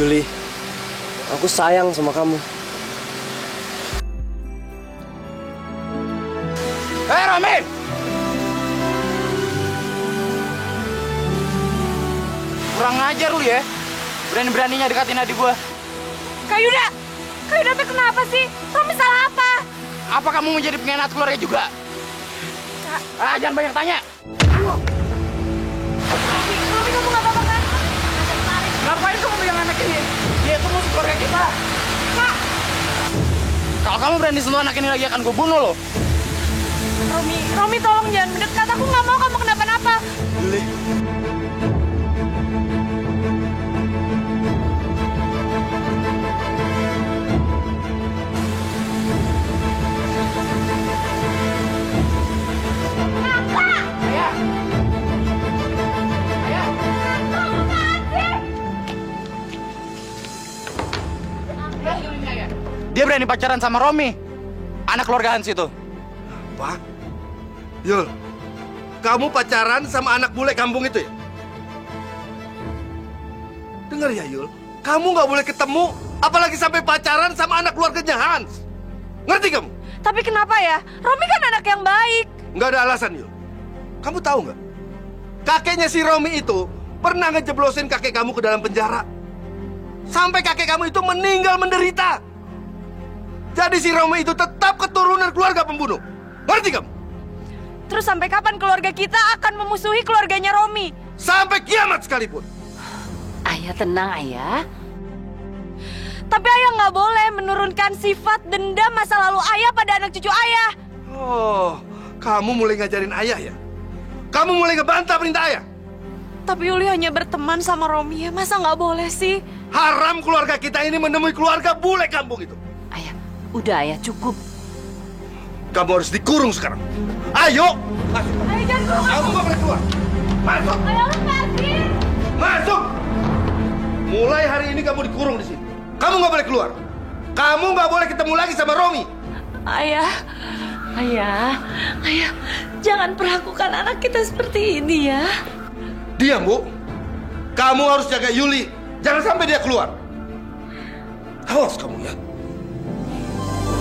Yuli, aku sayang sama kamu. Hei, Romi! Kurang ajar lu ya. Berani-beraninya dekatin adik gua. Kak Yuda tuh kenapa sih? Romi salah apa? Apa kamu mau jadi pengkhianat keluarga juga? Kak. Jangan banyak tanya. Romi kamu gak apa-apa kan? Ngapain kamu pegang anak ini? Dia itu musuh keluarga kita. Kak! Kalau kamu berani sentuh anak ini lagi akan gue bunuh lo. Romi tolong jangan mendekat. Aku gak mau kamu kenapa-napa. Yuli. Dia berani pacaran sama Romi, anak keluarga Hans itu. Apa? Yul, kamu pacaran sama anak bule kampung itu ya? Dengar ya Yul, kamu nggak boleh ketemu, apalagi sampai pacaran sama anak keluarganya Hans. Ngerti kamu? Tapi kenapa ya? Romi kan anak yang baik. Nggak ada alasan Yul. Kamu tahu nggak? Kakeknya si Romi itu pernah ngejeblosin kakek kamu ke dalam penjara. Sampai kakek kamu itu meninggal menderita. Jadi si Romi itu tetap keturunan keluarga pembunuh. Ngerti kamu? Terus sampai kapan keluarga kita akan memusuhi keluarganya Romi? Sampai kiamat sekalipun. Ayah tenang, Ayah. Tapi ayah nggak boleh menurunkan sifat dendam masa lalu ayah pada anak cucu ayah. Oh, kamu mulai ngajarin ayah ya? Kamu mulai ngebantah perintah ayah? Tapi Yuli hanya berteman sama Romi ya, masa nggak boleh sih? Haram keluarga kita ini menemui keluarga bule kampung itu. Ayah, udah Ayah, cukup. Kamu harus dikurung sekarang. Ayo! Masuk. Ayah jangan kurung Kamu nggak boleh keluar. Masuk! Ayah lepasin! Masuk! Mulai hari ini kamu dikurung di sini. Kamu nggak boleh keluar. Kamu nggak boleh ketemu lagi sama Romi. Ayah, jangan perlakukan anak kita seperti ini ya. Diam, Bu. Kamu harus jaga Yuli. Jangan sampai dia keluar. Awas kamu ya.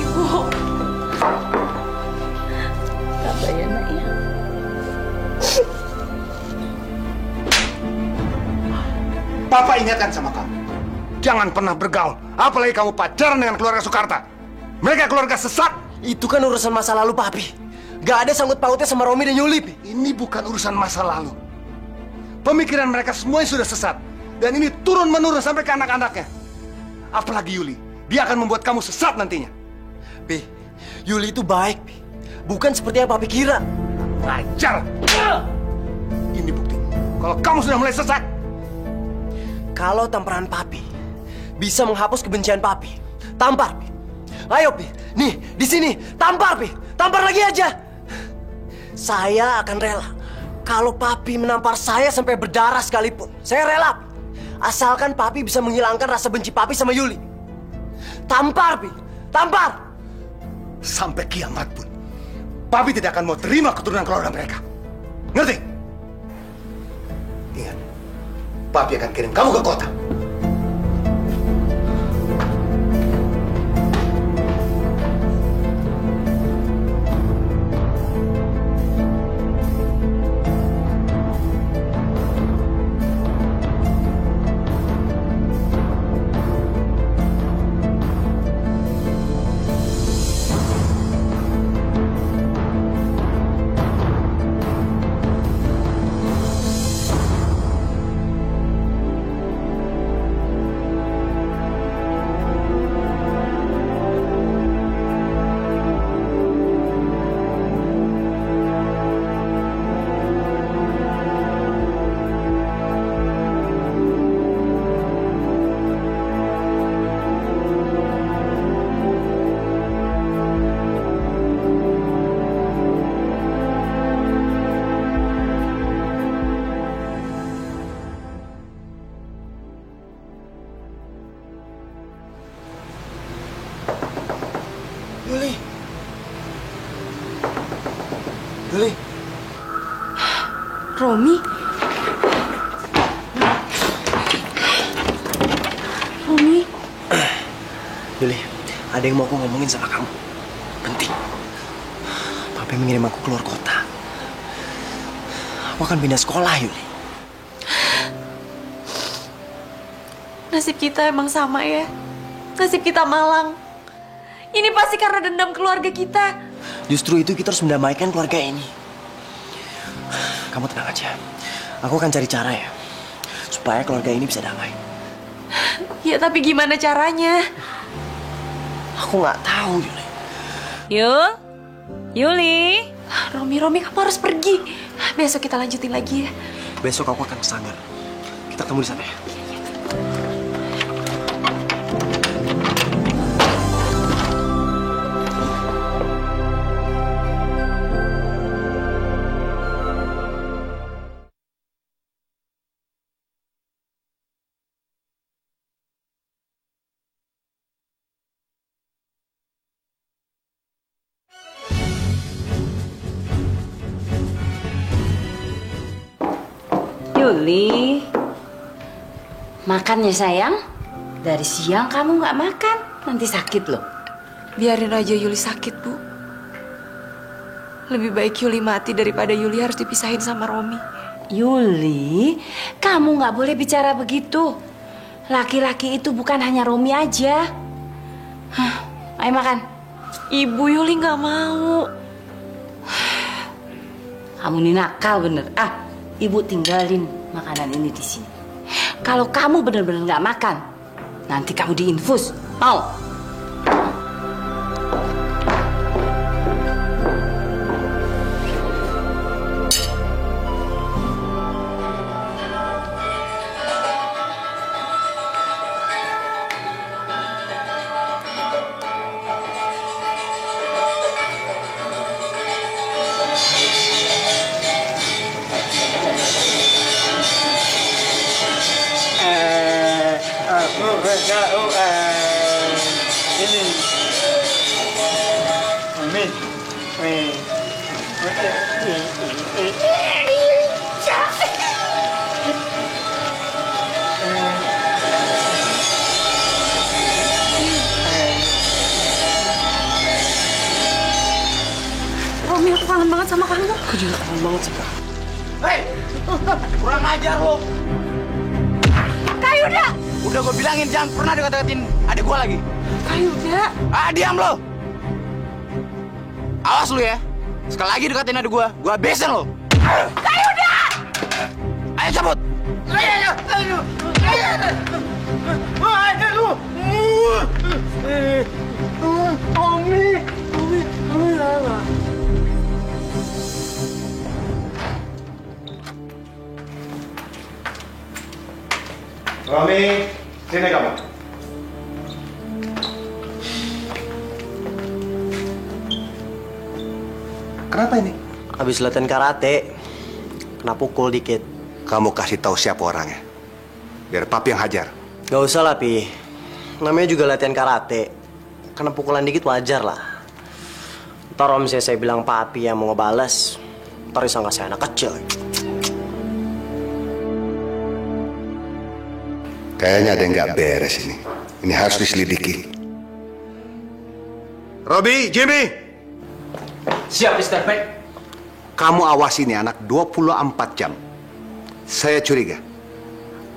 Ibu. Sabar ya, Nak ya. Papa ingatkan sama kamu. Jangan pernah bergaul. Apalagi kamu pacaran dengan keluarga Soekarta. Mereka keluarga sesat. Itu kan urusan masa lalu, Papi. Gak ada sangkut pautnya sama Romi dan Yuli, Pi. Ini bukan urusan masa lalu. Pemikiran mereka semuanya sudah sesat. Dan ini turun-menurun sampai ke anak-anaknya. Apalagi Yuli. Dia akan membuat kamu sesat nantinya. Pi, Yuli itu baik, Pi. Bukan seperti yang Papi kira. Ajar. Ini bukti. Kalau kamu sudah mulai sesat. Kalau tamparan Papi bisa menghapus kebencian Papi, tampar, Pi. Ayo, Pi. Nih, di sini. Tampar, Pi. Tampar lagi aja. Saya akan rela. Kalau Papi menampar saya sampai berdarah sekalipun, saya rela. Asalkan Papi bisa menghilangkan rasa benci Papi sama Yuli. Tampar, Pi. Tampar. Sampai kiamat pun. Papi tidak akan mau terima keturunan keluarga mereka. Ngerti? Ingat. Papi akan kirim kamu ke kota. Yuli. Yuli. Romi? Yuli, ada yang mau aku ngomongin sama kamu. Penting. Papi mengirim aku keluar kota. Aku akan pindah sekolah, Yuli. Nasib kita emang sama ya. Nasib kita malang. Ini pasti karena dendam keluarga kita. Justru itu kita harus mendamaikan keluarga ini. Kamu tenang aja. Aku akan cari cara ya. Supaya keluarga ini bisa damai. Ya tapi gimana caranya? Aku nggak tahu, Yuli. Yuli. Romi, kamu harus pergi. Besok kita lanjutin lagi ya. Besok aku akan ke Sanggar. Kita ketemu di sana ya. Yuli, makan ya sayang. Dari siang kamu nggak makan, nanti sakit loh. Biarin aja Yuli sakit, Bu. Lebih baik Yuli mati daripada Yuli harus dipisahin sama Romi. Yuli, kamu nggak boleh bicara begitu. Laki-laki itu bukan hanya Romi aja. Ayo makan. Ibu, Yuli nggak mau. Kamu ini nakal bener. Ibu tinggalin makanan ini di sini. Kalau kamu bener-bener nggak makan, nanti kamu diinfus. Mau? Romi, aku kangen banget sama kamu. Aku juga kangen banget sih, Kak. Hei! Kurang ajar lo! Kayuda! Udah gue bilangin jangan pernah deket-deketin adik gue lagi. Kayuda! Diam lo! Awas lu ya. Sekali lagi deketin adik gue habisin lo. Kayuda! Ayo cabut! Romi, sini kamu. Kenapa ini? Habis latihan karate, kena pukul dikit. Kamu kasih tahu siapa orangnya. Biar papi yang hajar. Gak usah lah, Pi. Namanya juga latihan karate. Kena pukulan dikit wajar lah. Ntar om saya bilang papi yang mau ngebales, ntar disangka saya anak kecil. Kayaknya ada yang nggak beres ini. Ini harus diselidiki. Robi, Jimmy, Siap, Mr. Peck. kamu awasi ini anak 24 jam. Saya curiga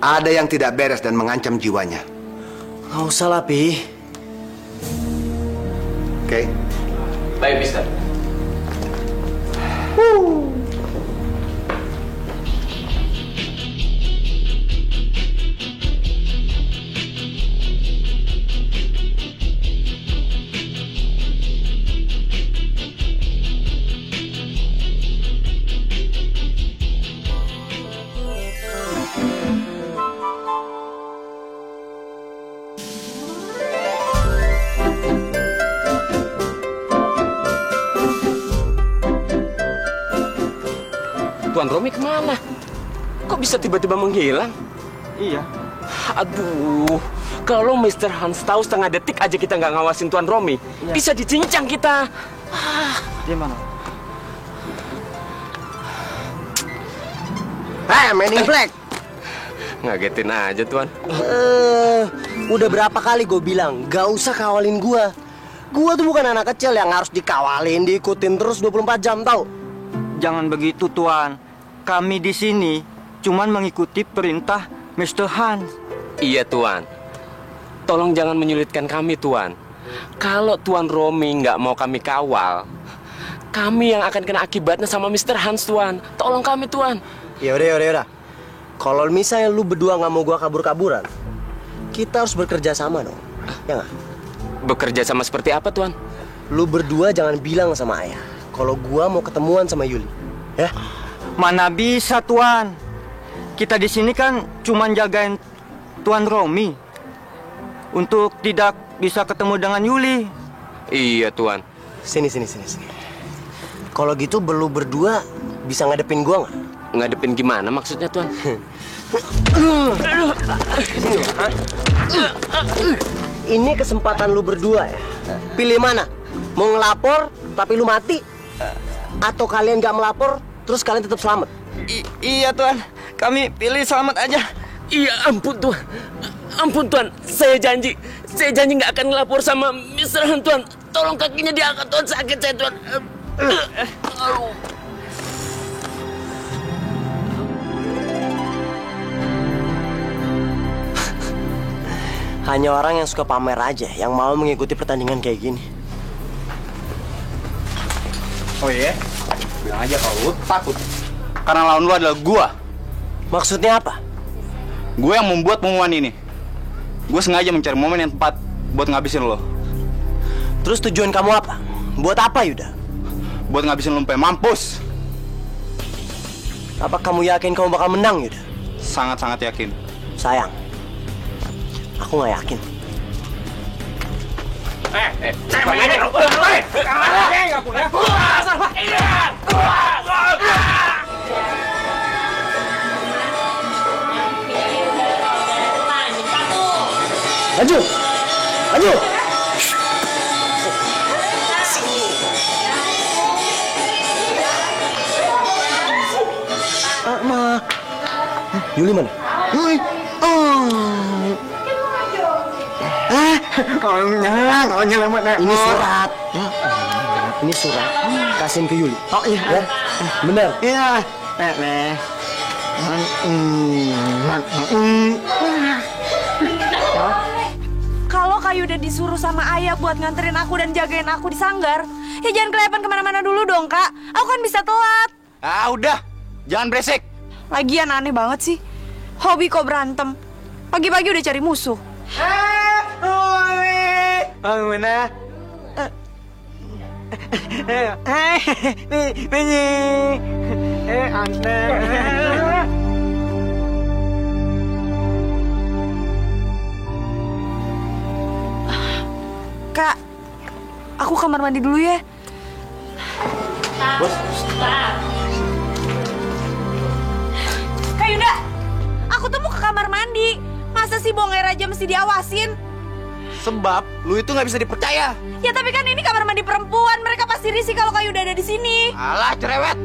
ada yang tidak beres dan mengancam jiwanya. Gak usah lah, Pi. Oke? Baik, Mister. Tuan Romi kemana? Kok bisa tiba-tiba menghilang? Iya. Aduh, kalau Mr. Hans tahu setengah detik aja kita nggak ngawasin Tuan Romi, bisa dicincang kita. Dia mana? Hey, Man in Black. Ngagetin aja, Tuan. Udah berapa kali gue bilang, gak usah kawalin gua. Gua tuh bukan anak kecil yang harus dikawalin, diikutin terus 24 jam, tau? Jangan begitu, Tuan. Kami di sini cuman mengikuti perintah Mr. Hans. Iya, Tuan. Tolong jangan menyulitkan kami, Tuan. Kalau Tuan Romi nggak mau kami kawal, kami yang akan kena akibatnya sama Mr. Hans, Tuan. Tolong kami, Tuan. Yaudah. Kalau misalnya lu berdua nggak mau gua kabur-kaburan, kita harus bekerja sama dong, ya nggak? Bekerja sama seperti apa, Tuan? Lu berdua jangan bilang sama ayah kalau gua mau ketemuan sama Yuli, ya? Mana bisa, Tuan? Kita di sini kan cuman jagain Tuan Romi untuk tidak bisa ketemu dengan Yuli. Iya, Tuan. Sini. Kalau gitu lu berdua bisa ngadepin gua nggak? Ngadepin gimana maksudnya, Tuan? Ini kesempatan lu berdua ya. Pilih mana? Mau ngelapor tapi lu mati? Atau kalian gak melapor terus kalian tetap selamat? Iya, Tuan. Kami pilih selamat aja. Iya, ampun, Tuan. Ampun, Tuan. Saya janji nggak akan ngelapor sama Mr. Han, Tuan. Tolong kakinya diangkat, Tuan. Sakit saya, Tuan. Hanya orang yang suka pamer aja yang mau mengikuti pertandingan kayak gini. Oh iya? Bilang aja kalau lu takut. Karena lawan lu adalah gua. Maksudnya apa? Gue yang membuat pengumuman ini. Gue sengaja mencari momen yang tepat buat ngabisin lo. Terus tujuan kamu apa? Buat apa, Yuda? Buat ngabisin lo sampai mampus. Apa kamu yakin kamu bakal menang, Yuda? Sangat-sangat yakin. Sayang, aku nggak yakin. Maju! Yuli mana? Yuli. Ini surat. Ini surat. Kasihin ke Yuli. Oh iya. Ya? Bener. Iya. Kalau Kayu udah disuruh sama ayah buat nganterin aku dan jagain aku di sanggar, ya jangan kelihatan kemana-mana dulu dong, Kak. Aku kan bisa telat. Ah udah, jangan beresik. Lagian aneh banget sih. Hobi kok berantem. Pagi-pagi udah cari musuh. Kak, aku kamar mandi dulu ya. Bos. Kak Yuda, aku tuh mau ke kamar mandi. Masa sih bohong air aja mesti diawasin? Sebab lu itu nggak bisa dipercaya. Ya tapi kan ini kamar mandi perempuan. Mereka pasti risih kalau Kak Yuda ada di sini. Alah, cerewet.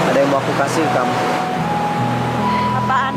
Ada yang mau aku kasih ke kamu. Apaan?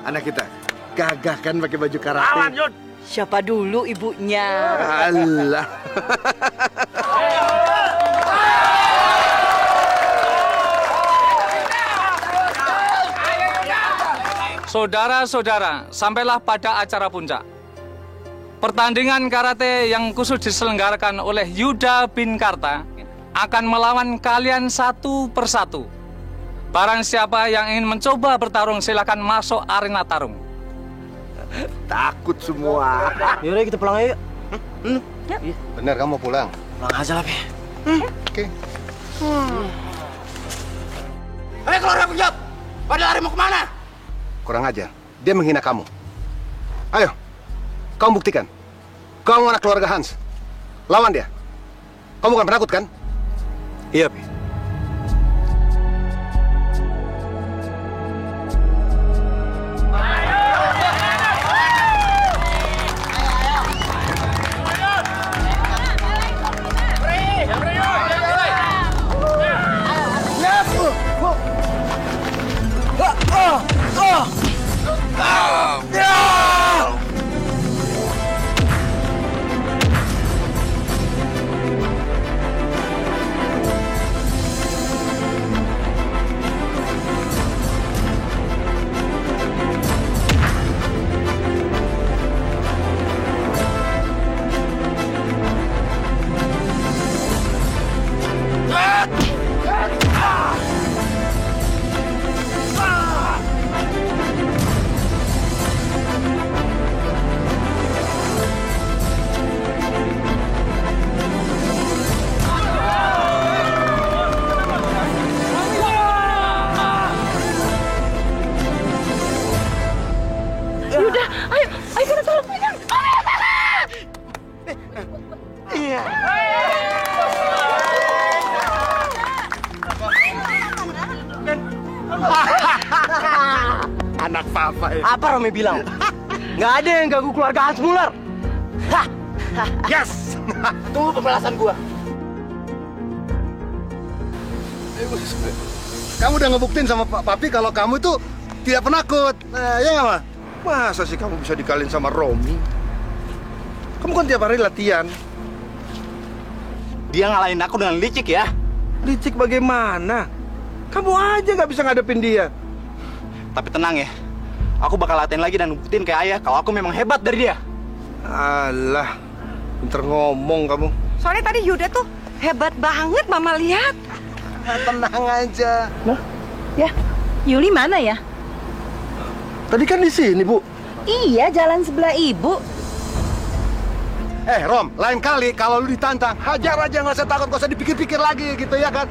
anak kita gagah kan pakai baju karate. Siapa dulu ibunya? Allah. Saudara-saudara, sampailah pada acara puncak. Pertandingan karate yang khusus diselenggarakan oleh Yuda bin Karta akan melawan kalian satu persatu. Barang siapa yang ingin mencoba bertarung, silakan masuk arena tarung. Takut semua. Yaudah kita pulang aja yuk. Bener kamu mau pulang? Pulang aja lah, Pi. Oke. Ayo keluar dari penjara. Pada lari mau kemana? Kurang ajar. Dia menghina kamu. Ayo, kamu buktikan. Kamu anak keluarga Hans. Lawan dia. Kamu bukan penakut kan? Iya, Pi. Anak papa ya. Apa Romi bilang? Nggak ada yang ganggu keluarga Hans Muller. Yes. Tunggu pembalasan gua. Kamu udah ngebuktiin sama Papi kalau kamu itu tidak penakut. Ya nggak, Ma? Masa sih kamu bisa dikalin sama Romi? Kamu kan tiap hari latihan. Dia ngalahin aku dengan licik ya. Licik bagaimana? Kamu aja nggak bisa ngadepin dia. Tapi tenang ya. Aku bakal latihan lagi dan buktiin ke ayah kalau aku memang hebat dari dia. Alah, pinter ngomong kamu. Soalnya tadi Yuda tuh hebat banget, Mama lihat. Tenang aja. Ya, Yuli mana ya? Tadi kan di sini, Bu. Iya, jalan sebelah ibu. Rom, lain kali kalau lu ditantang, hajar aja, nggak usah takut, nggak usah dipikir-pikir lagi gitu ya kan?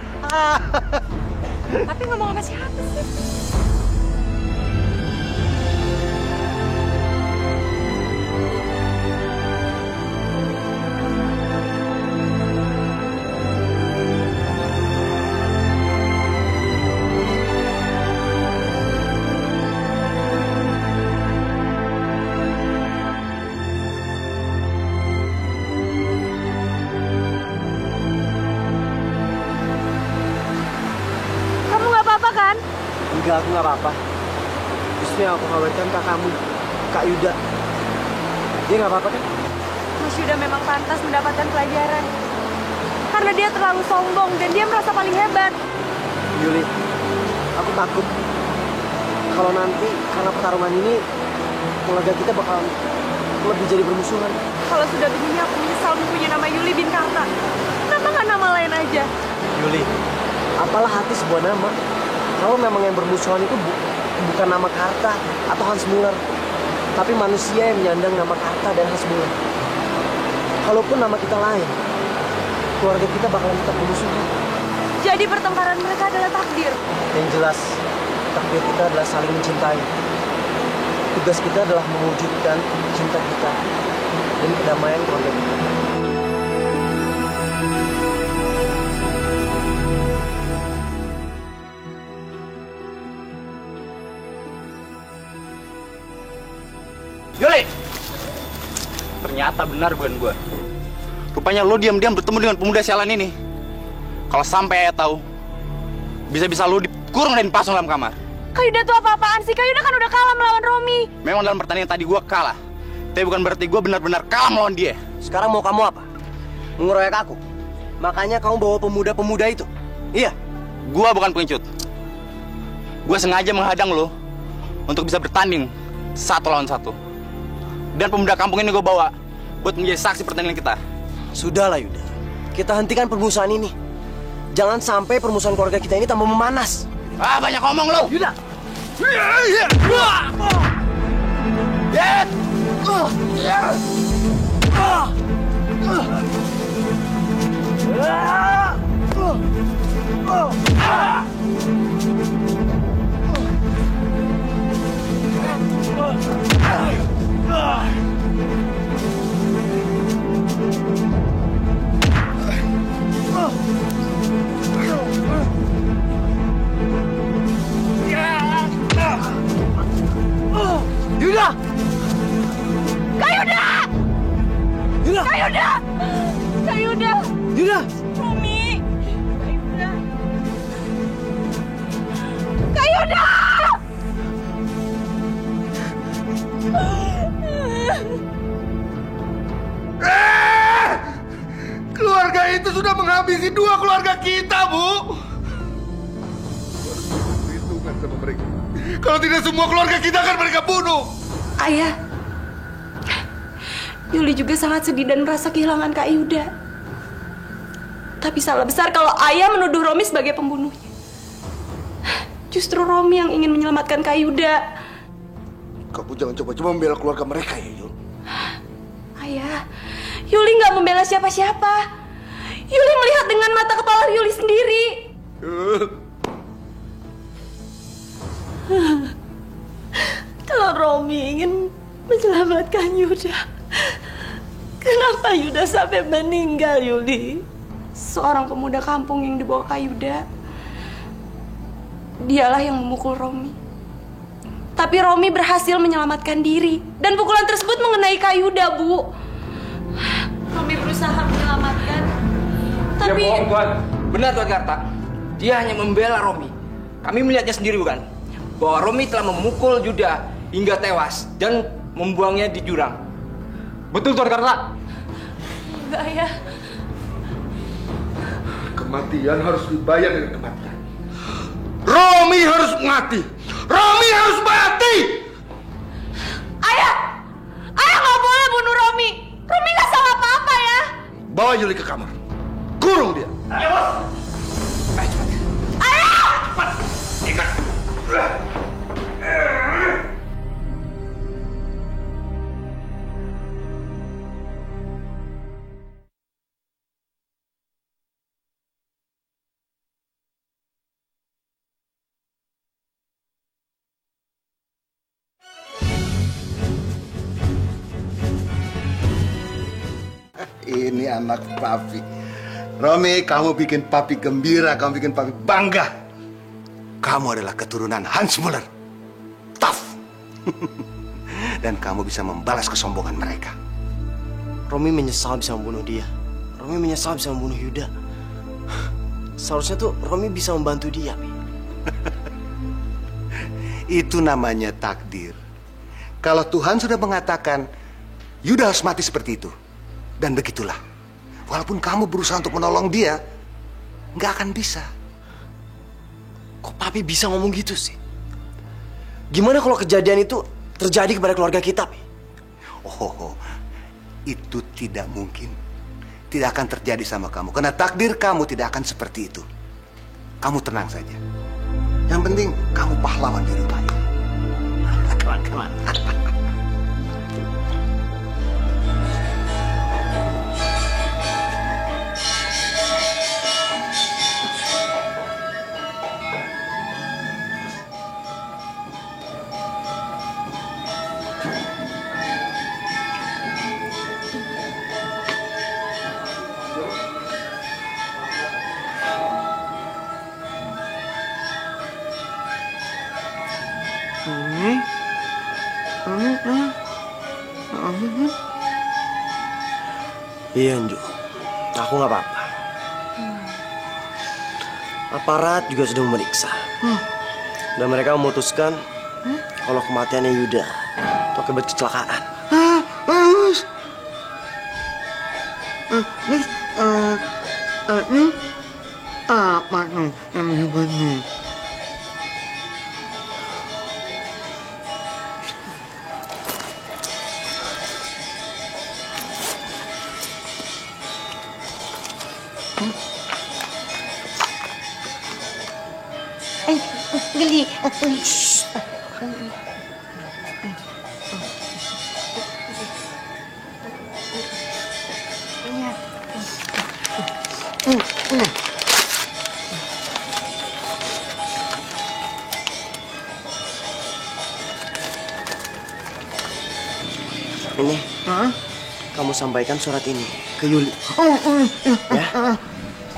Tapi ngomong sama siapa sih? Enggak, aku nggak apa-apa. Justru yang aku khawatirkan kakakmu, Kak Yuda. Dia nggak apa-apa kan? Mas Yuda memang pantas mendapatkan pelajaran. Karena dia terlalu sombong dan dia merasa paling hebat. Yuli, aku takut kalau nanti karena pertarungan ini keluarga kita bakal lebih jadi bermusuhan. Kalau sudah begini aku menyesal mempunyai nama Yuli bin Karta. Kenapa nggak nama lain aja? Yuli, apalah hati sebuah nama. Kalau memang yang bermusuhan itu bukan nama Karta atau Hans Muller, tapi manusia yang menyandang nama Karta dan Hans Muller. Kalaupun nama kita lain, keluarga kita bakalan tetap bermusuhan. Jadi pertengkaran mereka adalah takdir. Yang jelas, takdir kita adalah saling mencintai. Tugas kita adalah mewujudkan cinta kita dan kedamaian keluarga kita. Yuli! Ternyata benar bukan gua. Rupanya lo diam-diam bertemu dengan pemuda sialan ini. Kalau sampai ayah tahu, bisa-bisa lo dikurung dan dipasung dalam kamar. Kak Yuda tuh apa-apaan sih? Kak Yuda kan udah kalah melawan Romi. Memang dalam pertandingan tadi gue kalah. Tapi bukan berarti gue benar-benar kalah melawan dia. Sekarang mau kamu apa? Mengeroyok aku. Makanya kamu bawa pemuda-pemuda itu. Iya. Gue bukan pengecut. Gue sengaja menghadang lo untuk bisa bertanding 1 lawan 1. Dan pemuda kampung ini gue bawa buat menjadi saksi pertandingan kita. Sudahlah Yuda. Kita hentikan permusuhan ini. Jangan sampai permusuhan keluarga kita ini tambah memanas. Ah, banyak ngomong lo. Yuda. Yuda! Kak Yuda! Yuda! Kak Yuda! Kak Yuda! Yuda! Romi! Kak Yuda! Kak Yuda! Keluarga itu sudah menghabisi 2 keluarga kita, Bu. Perhitungan sama mereka. Kalau tidak semua keluarga kita akan mereka bunuh. Ayah, Yuli juga sangat sedih dan merasa kehilangan Kak Yuda. Tapi salah besar kalau ayah menuduh Romi sebagai pembunuhnya. Justru Romi yang ingin menyelamatkan Kak Yuda. Kamu jangan coba-coba membela keluarga mereka ya, Yul. Ayah, Yuli nggak membela siapa-siapa. Yuli melihat dengan mata kepala Yuli sendiri. Kalau Romi ingin menyelamatkan Yuda, kenapa Yuda sampai meninggal, Yuli? Seorang pemuda kampung yang dibawa Kak Yuda, dialah yang memukul Romi. Tapi Romi berhasil menyelamatkan diri, dan pukulan tersebut mengenai Kak Yuda, Bu. Romi berusaha menyelamatkan, tapi... Ya bohong, Tuan. Benar, Tuan Karta. Dia hanya membela Romi. Kami melihatnya sendiri, bukan? Bahwa Romi telah memukul Yuda hingga tewas dan membuangnya di jurang. Betul, Tuan Karta? Enggak, Ayah. Kematian harus dibayar dengan kematian. Romi harus mati. Romi harus mati. Ayah! Ayah nggak boleh bunuh Romi. Romi nggak salah apa-apa ya. Bawa Yuli ke kamar. Kurung dia. Ayo, Bos. Ayo, cepat. Ayah! Cepat. Ikat. Ini anak papi. Romi, kamu bikin papi gembira, kamu bikin papi bangga. Kamu adalah keturunan Hans Muller. Tough. Dan kamu bisa membalas kesombongan mereka. Romi menyesal bisa membunuh dia. Romi menyesal bisa membunuh Yuda. Seharusnya tuh Romi bisa membantu dia, Pi. Itu namanya takdir. Kalau Tuhan sudah mengatakan Yuda harus mati seperti itu, dan begitulah. Walaupun kamu berusaha untuk menolong dia, nggak akan bisa. Kok papi bisa ngomong gitu sih? Gimana kalau kejadian itu terjadi kepada keluarga kita, Pi? Oh, itu tidak mungkin. Tidak akan terjadi sama kamu. Karena takdir kamu tidak akan seperti itu. Kamu tenang saja. Yang penting kamu pahlawan di rumah ini. Come on. Iya, Nju. Aku nggak apa-apa. Aparat juga sudah memeriksa. Dan mereka memutuskan kalau kematiannya Yuda itu akibat kecelakaan. Ini apa nih yang hebatnya? Geli. Ini, kamu sampaikan surat ini ke Yuli. Ya,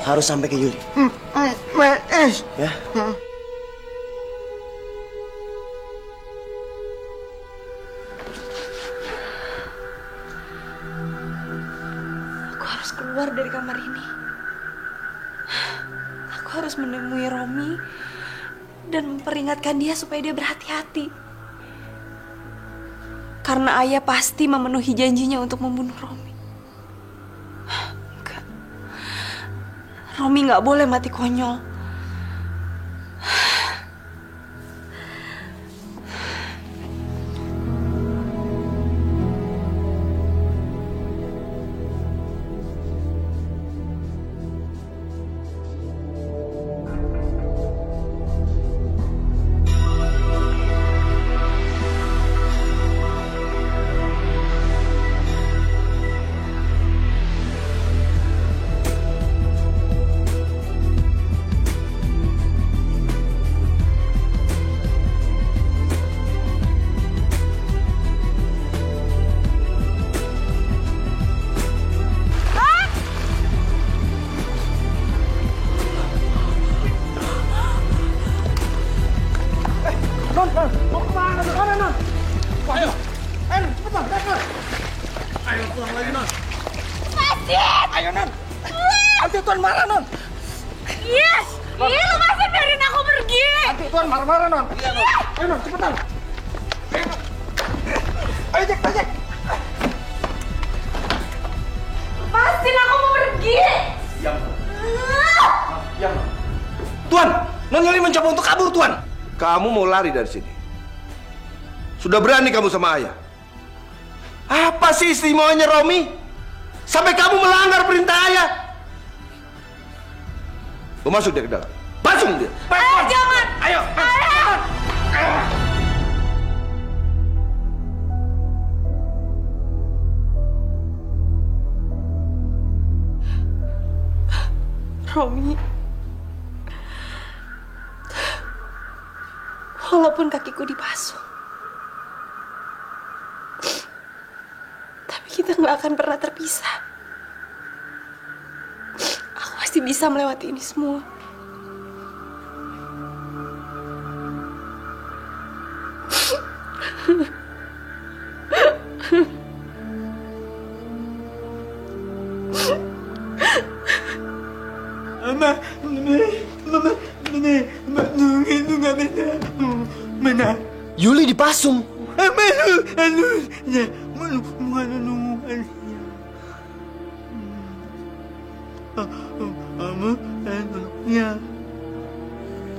harus sampai ke Yuli. Ya. Aku harus keluar dari kamar ini. Aku harus menemui Romi dan memperingatkan dia supaya dia berhati-hati. Karena ayah pasti memenuhi janjinya untuk membunuh Romi. Enggak. Romi nggak boleh mati konyol. Kamu mau lari dari sini? Sudah berani kamu sama ayah? Apa sih istimewanya Romi? Sampai kamu melanggar perintah ayah? Mau masuk dia ke dalam? Masuk dia! Jangan! Ayo! Romi, walaupun kakiku dipasung, tapi kita nggak akan pernah terpisah. Aku pasti bisa melewati ini semua. Yuli dipasung.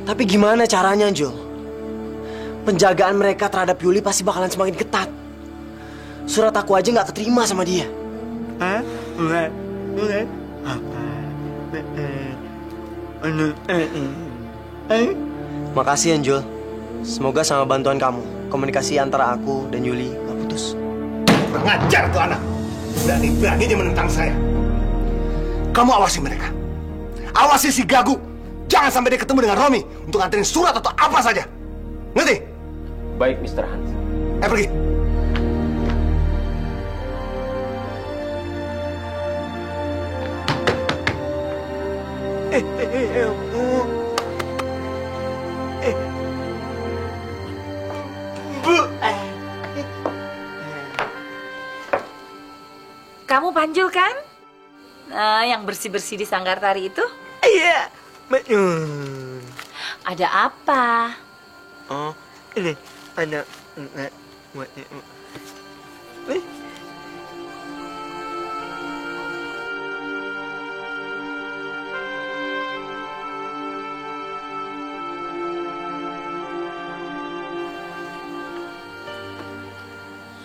Tapi gimana caranya, Jul? Penjagaan mereka terhadap Yuli pasti bakalan semakin ketat. Surat aku aja nggak keterima sama dia. Makasih, Anjul. Semoga sama bantuan kamu, komunikasi antara aku dan Yuli nggak putus. Kurang ajar tuh anak. Berani-beraninya menentang saya. Kamu awasi mereka. Awasi si Gagu. Jangan sampai dia ketemu dengan Romi untuk nganterin surat atau apa saja. Ngerti? Baik, Mr. Hans. Pergi. Kamu Panjul kan? Nah, yang bersih-bersih di Sanggar Tari itu? Iya. Ada apa? Oh, ini ada buat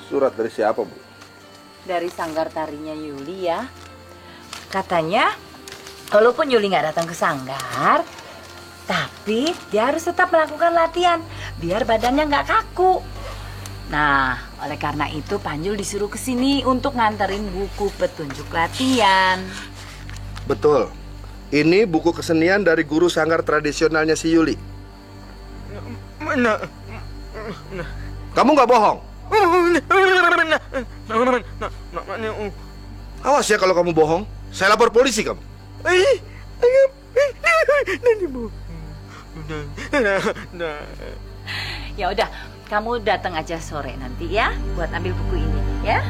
Surat dari siapa, Bu? Dari sanggar tarinya Yuli ya. Katanya, walaupun Yuli nggak datang ke sanggar, tapi dia harus tetap melakukan latihan biar badannya nggak kaku. Nah, oleh karena itu Panjul disuruh ke sini untuk nganterin buku petunjuk latihan. Betul. Ini buku kesenian dari guru sanggar tradisionalnya si Yuli. Kamu nggak bohong? Awas ya kalau kamu bohong, saya lapor polisi kamu. Ya udah, kamu datang aja sore nanti ya, buat ambil buku ini ya.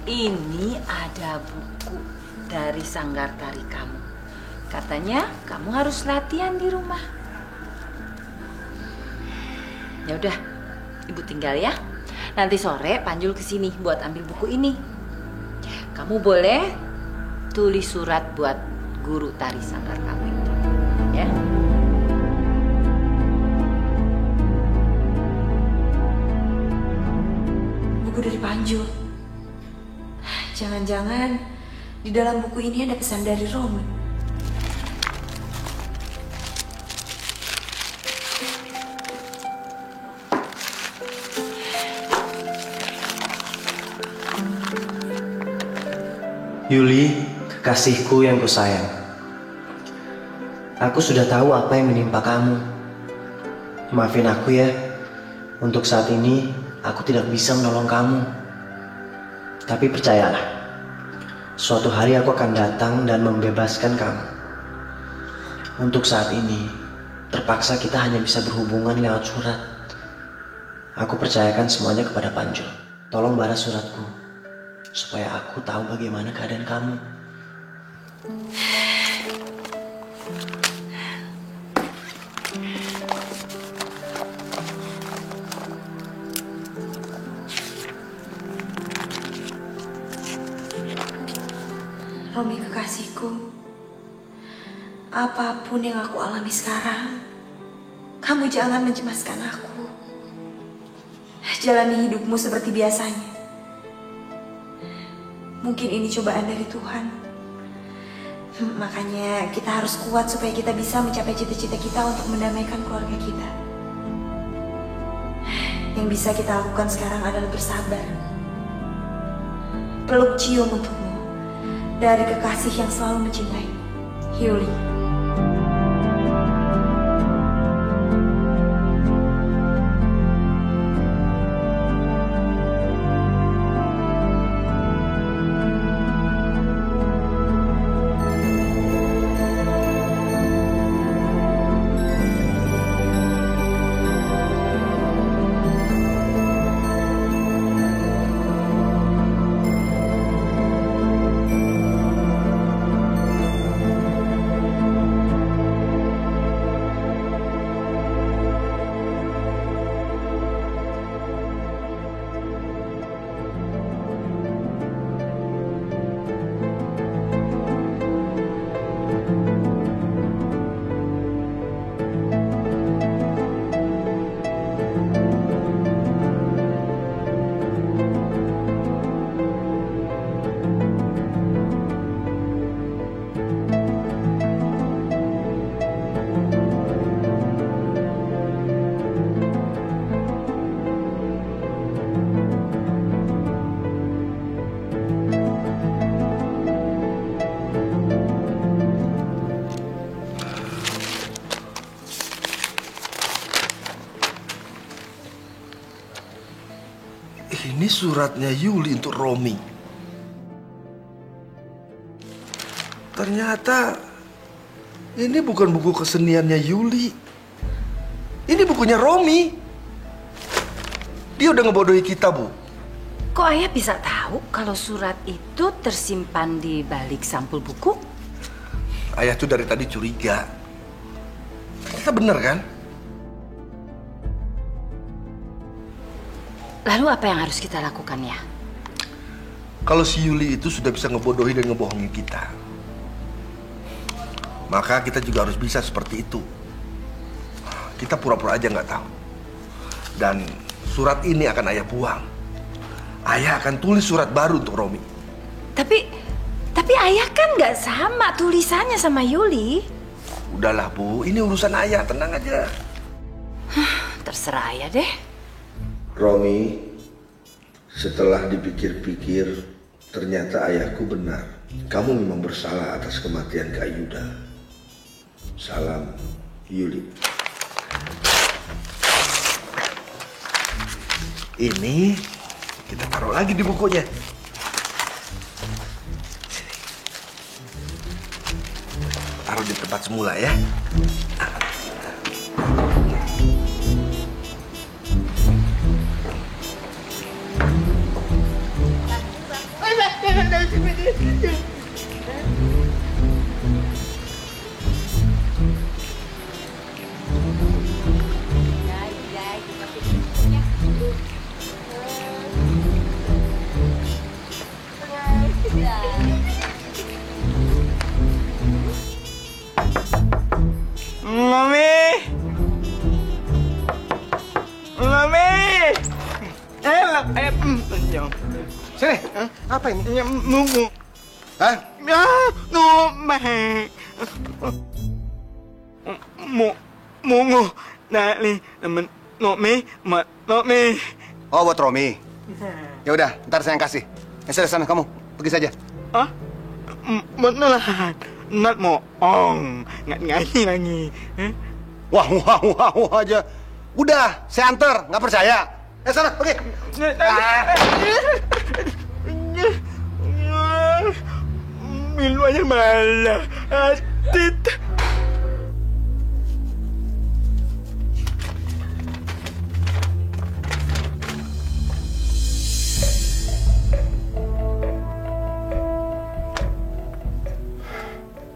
Ini ada buku dari sanggar tari kamu. Katanya kamu harus latihan di rumah. Ya udah, Ibu tinggal ya. Nanti sore Panjul kesini buat ambil buku ini. Kamu boleh tulis surat buat guru tari sanggar kamu itu, ya. Buku dari Panjul. Jangan-jangan di dalam buku ini ada pesan dari Romi. Yuli, kekasihku yang kusayang. Aku sudah tahu apa yang menimpa kamu. Maafin aku ya. Untuk saat ini, aku tidak bisa menolong kamu. Tapi percayalah, suatu hari aku akan datang dan membebaskan kamu. Untuk saat ini, terpaksa kita hanya bisa berhubungan lewat surat. Aku percayakan semuanya kepada Panjul. Tolong balas suratku, supaya aku tahu bagaimana keadaan kamu. Romi kekasihku, apapun yang aku alami sekarang, kamu jangan mencemaskan aku. Jalani hidupmu seperti biasanya. Mungkin ini cobaan dari Tuhan. Makanya kita harus kuat supaya kita bisa mencapai cita-cita kita untuk mendamaikan keluarga kita. Yang bisa kita lakukan sekarang adalah bersabar. Peluk cium untukmu dari kekasih yang selalu mencintai, Yuli. Ini suratnya Yuli untuk Romi. Ternyata ini bukan buku keseniannya Yuli. Ini bukunya Romi. Dia udah ngebodohi kita, Bu. Kok ayah bisa tahu kalau surat itu tersimpan di balik sampul buku? Ayah tuh dari tadi curiga. Kita bener kan? Lalu apa yang harus kita lakukan ya? Kalau si Yuli itu sudah bisa ngebodohi dan ngebohongin kita, maka kita juga harus bisa seperti itu. Kita pura-pura aja nggak tahu. Dan surat ini akan ayah buang. Ayah akan tulis surat baru untuk Romi. Tapi ayah kan nggak sama tulisannya sama Yuli. Udahlah, Bu. Ini urusan ayah. Tenang aja. Terserah ayah deh. Romi, setelah dipikir-pikir, ternyata ayahku benar. Kamu memang bersalah atas kematian Kak Yuda. Salam, Yuli. Ini kita taruh lagi di bukunya. Taruh di tempat semula ya. Sini, apa ini? Nunggu. Hah? Ya, Mungu dari temen Nomi. Oh, buat Romi. Ya udah, ntar saya yang kasih. Sana, kamu pergi saja. Hah? Beneran? Nggak bohong, nggak nyanyi lagi. Wah aja. Udah, saya anter, nggak percaya. Sana, pergi. Milu aja malah. Atit.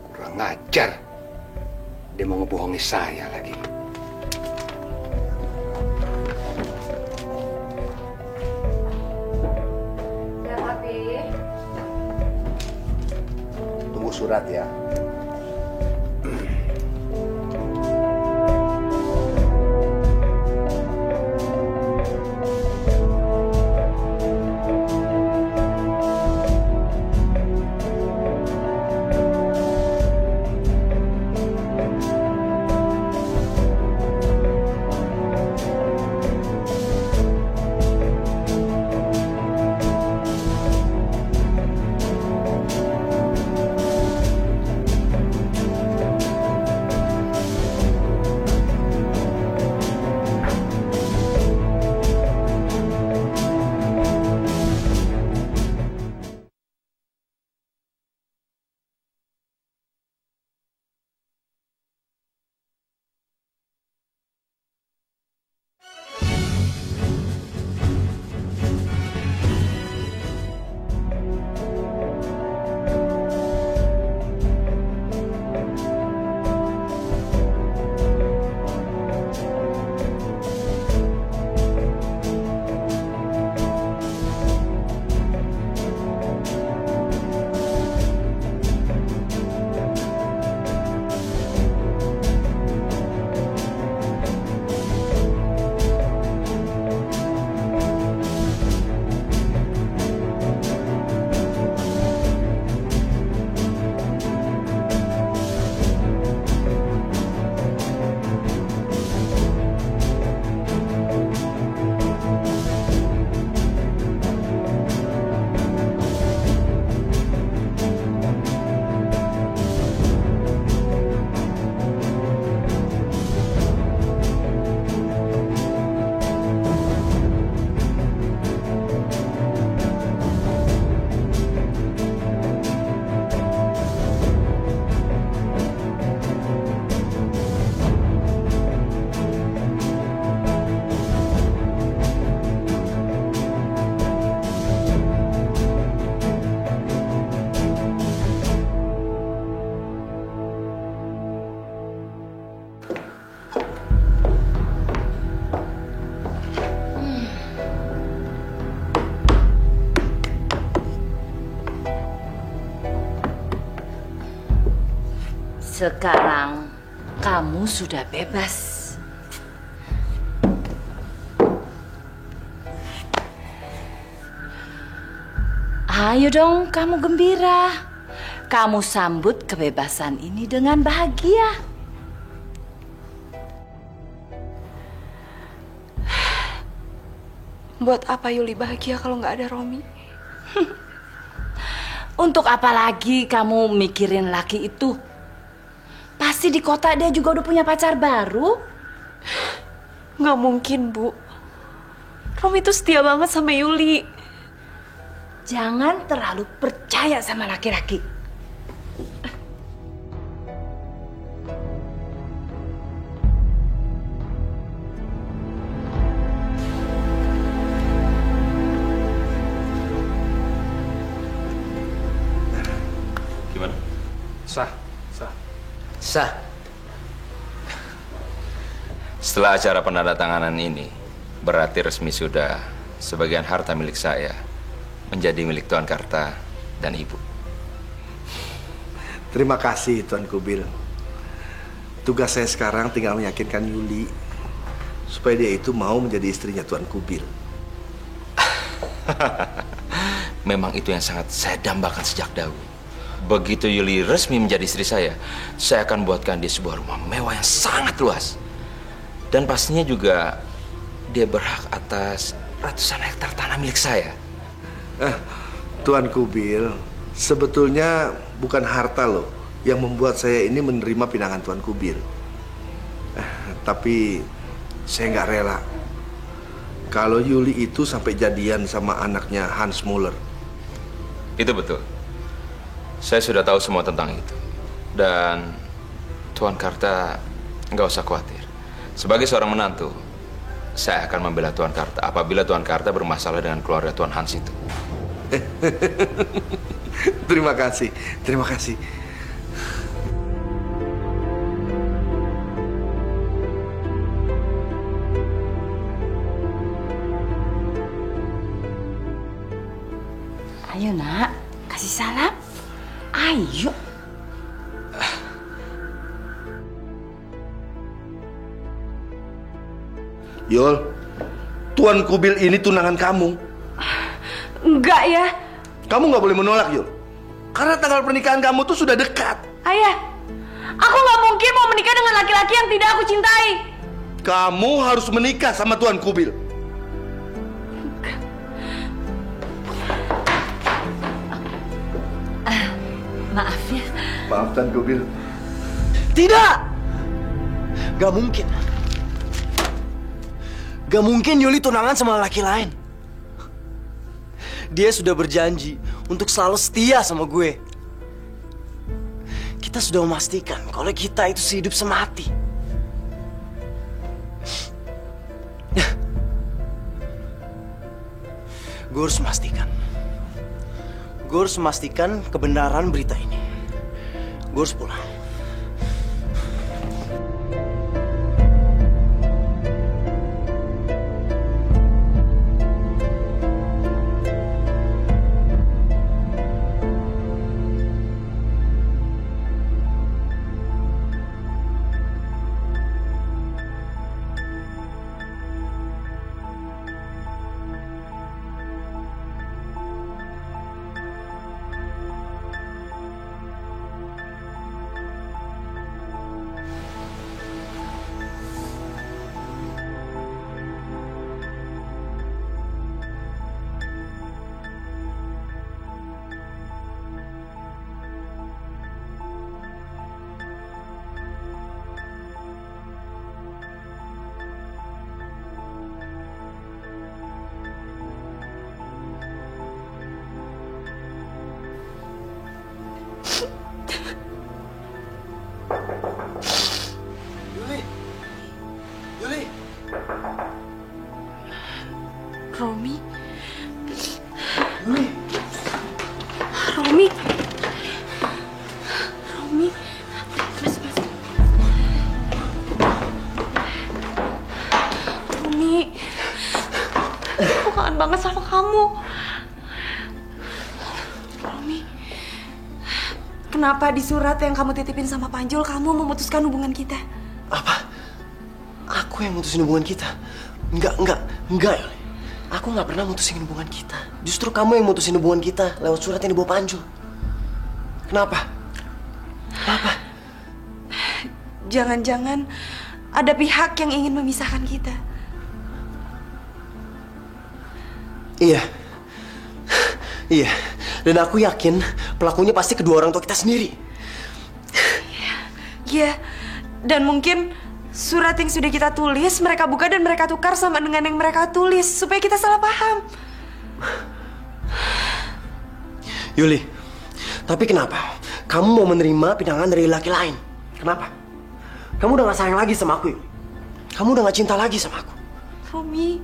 Kurang ajar. Dia mau ngebohongi saya lagi. Tunggu surat ya. Sekarang kamu sudah bebas. Ayo dong, kamu gembira. Kamu sambut kebebasan ini dengan bahagia. Buat apa Yuli bahagia kalau nggak ada Romi? Untuk apa lagi kamu mikirin laki itu? Pasti di kota dia juga udah punya pacar baru. Nggak mungkin, Bu. Romi tuh setia banget sama Yuli. Jangan terlalu percaya sama laki-laki. Gimana? Sah. Setelah acara penandatanganan ini, berarti resmi sudah sebagian harta milik saya menjadi milik Tuan Karta dan Ibu. Terima kasih Tuan Kubil. Tugas saya sekarang tinggal meyakinkan Yuli supaya dia itu mau menjadi istrinya Tuan Kubil. Memang itu yang sangat saya dambakan sejak dahulu. Begitu Yuli resmi menjadi istri saya akan buatkan dia sebuah rumah mewah yang sangat luas. Dan pastinya juga dia berhak atas ratusan hektar tanah milik saya. Tuan Kubil, sebetulnya bukan harta loh yang membuat saya ini menerima pinangan Tuan Kubil. Tapi saya nggak rela kalau Yuli itu sampai jadian sama anaknya Hans Muller. Itu betul. Saya sudah tahu semua tentang itu. Dan Tuan Karta nggak usah khawatir. Sebagai seorang menantu, saya akan membela Tuan Karta apabila Tuan Karta bermasalah dengan keluarga Tuan Hans itu. Terima kasih, terima kasih. Ayo nak, kasih salam. Ayo. Yul, Tuan Kubil ini tunangan kamu. Enggak ya. Kamu nggak boleh menolak, Yul. Karena tanggal pernikahan kamu tuh sudah dekat. Ayah, aku nggak mungkin mau menikah dengan laki-laki yang tidak aku cintai. Kamu harus menikah sama Tuan Kubil. Maaf ya. Maaf Tuan Kubil. Tidak! Gak mungkin. Gak mungkin Yuli tunangan sama laki lain. Dia sudah berjanji untuk selalu setia sama gue. Kita sudah memastikan kalau kita itu sehidup semati. Gue harus memastikan. Gue harus memastikan kebenaran berita ini. Gue harus pulang. Yuli. Romi. Yuli. Romi. Romi. Mas. Romi. Aku kangen banget sama kamu. Romi. Kenapa di surat yang kamu titipin sama Panjul kamu memutuskan hubungan kita? Apa? Aku yang mutusin hubungan kita? Enggak, Yuli. Aku nggak pernah mutusin hubungan kita. Justru kamu yang mutusin hubungan kita lewat surat yang dibawa Panjul. Kenapa? Kenapa? Jangan-jangan ada pihak yang ingin memisahkan kita. Iya. Iya. Dan aku yakin pelakunya pasti kedua orang tua kita sendiri. Iya. Dan mungkin surat yang sudah kita tulis mereka buka dan mereka tukar sama dengan yang mereka tulis supaya kita salah paham. Yuli, tapi kenapa kamu mau menerima pinangan dari laki lain? Kenapa? Kamu udah gak sayang lagi sama aku, Yuli. Kamu udah gak cinta lagi sama aku. Romi,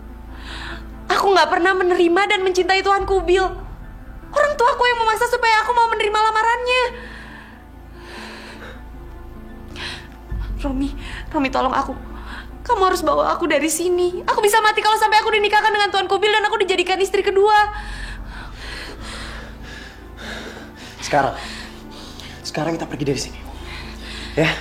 aku gak pernah menerima dan mencintai Tuan Kubil. Orang tuaku yang memaksa supaya aku mau menerima lamarannya. Romi tolong aku. Kamu harus bawa aku dari sini. Aku bisa mati kalau sampai aku dinikahkan dengan Tuan Kubil dan aku dijadikan istri kedua. Sekarang kita pergi dari sini. Ya?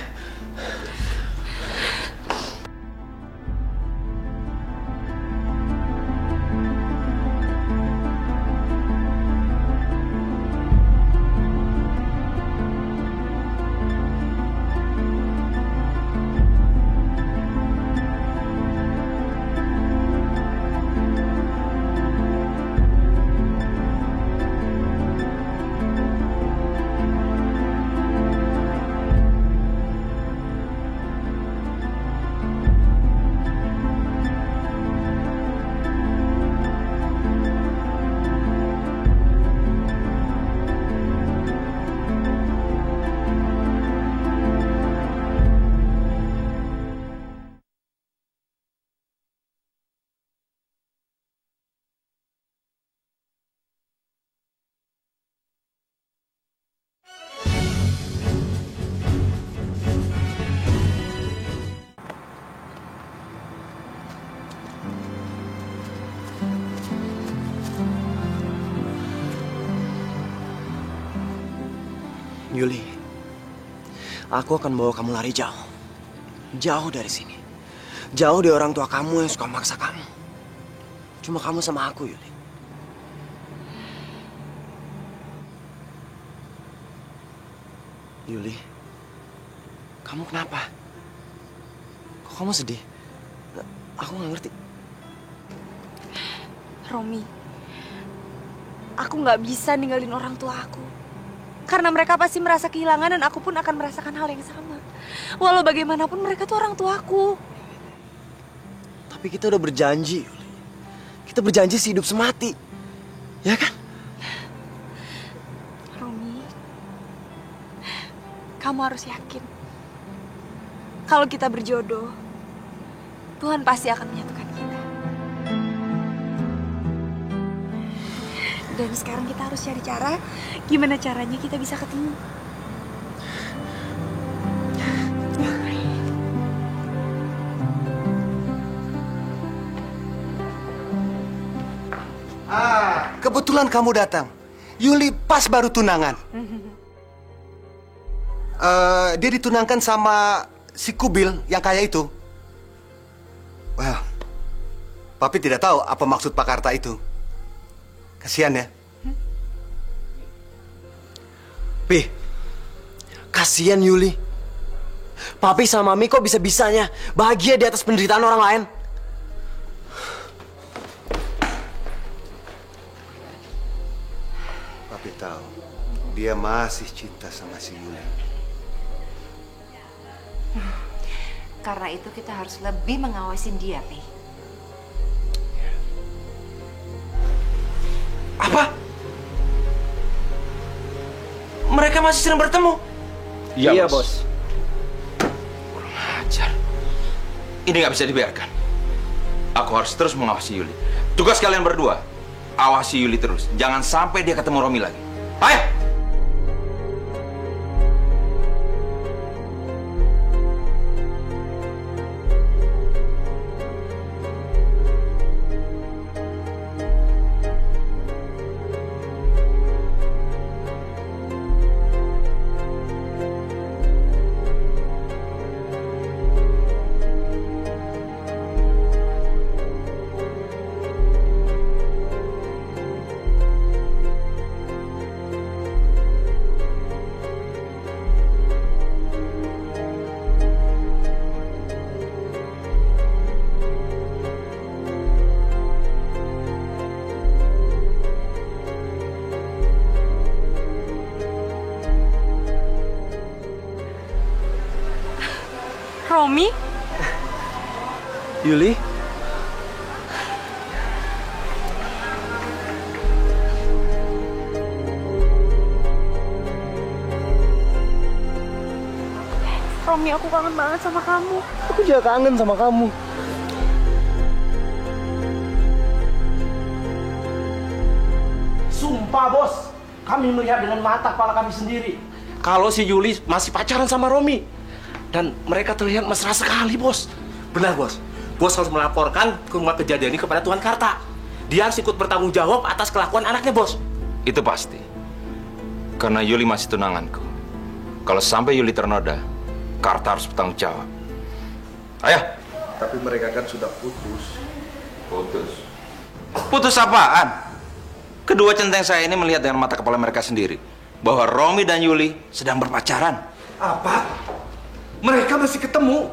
Yuli, aku akan bawa kamu lari jauh. Jauh dari sini. Jauh dari orang tua kamu yang suka maksa kamu. Cuma kamu sama aku, Yuli. Yuli, kamu kenapa? Kok kamu sedih? Aku nggak ngerti. Romi, aku nggak bisa ninggalin orang tua aku. Karena mereka pasti merasa kehilangan dan aku pun akan merasakan hal yang sama. Walau bagaimanapun mereka tuh orang tuaku. Tapi kita udah berjanji, Yuli. Kita berjanji sehidup semati. Ya kan? Romi, kamu harus yakin. Kalau kita berjodoh, Tuhan pasti akan menyatukan kita. Dan sekarang kita harus cari cara gimana caranya kita bisa ketemu. Kebetulan kamu datang. Yuli pas baru tunangan. Dia ditunangkan sama si Kubil yang kaya itu. Well, Papi tidak tahu apa maksud Pak Karta itu. Kasihan ya. Pi, kasihan Yuli. Papi sama Mami kok bisa-bisanya bahagia di atas penderitaan orang lain? Papi tahu, dia masih cinta sama si Yuli. Karena itu kita harus lebih mengawasin dia, Pi. Apa? Mereka masih sering bertemu? Iya, Bos. Kurang ajar. Ini nggak bisa dibiarkan. Aku harus terus mengawasi Yuli. Tugas kalian berdua, awasi Yuli terus. Jangan sampai dia ketemu Romi lagi. Ayo! Romi? Yuli? Romi, aku kangen banget sama kamu. Aku juga kangen sama kamu. Sumpah bos, kami melihat dengan mata kepala kami sendiri kalau si Yuli masih pacaran sama Romi. Dan mereka terlihat mesra sekali bos. Benar bos, bos harus melaporkan kejadian ini kepada Tuan Karta. Dia harus ikut bertanggung jawab atas kelakuan anaknya bos. Itu pasti. Karena Yuli masih tunanganku. Kalau sampai Yuli ternoda, Karta harus bertanggung jawab. Ayah. Tapi mereka kan sudah putus. Putus? Putus apaan? Kedua centeng saya ini melihat dengan mata kepala mereka sendiri bahwa Romi dan Yuli sedang berpacaran. Apa? Mereka masih ketemu?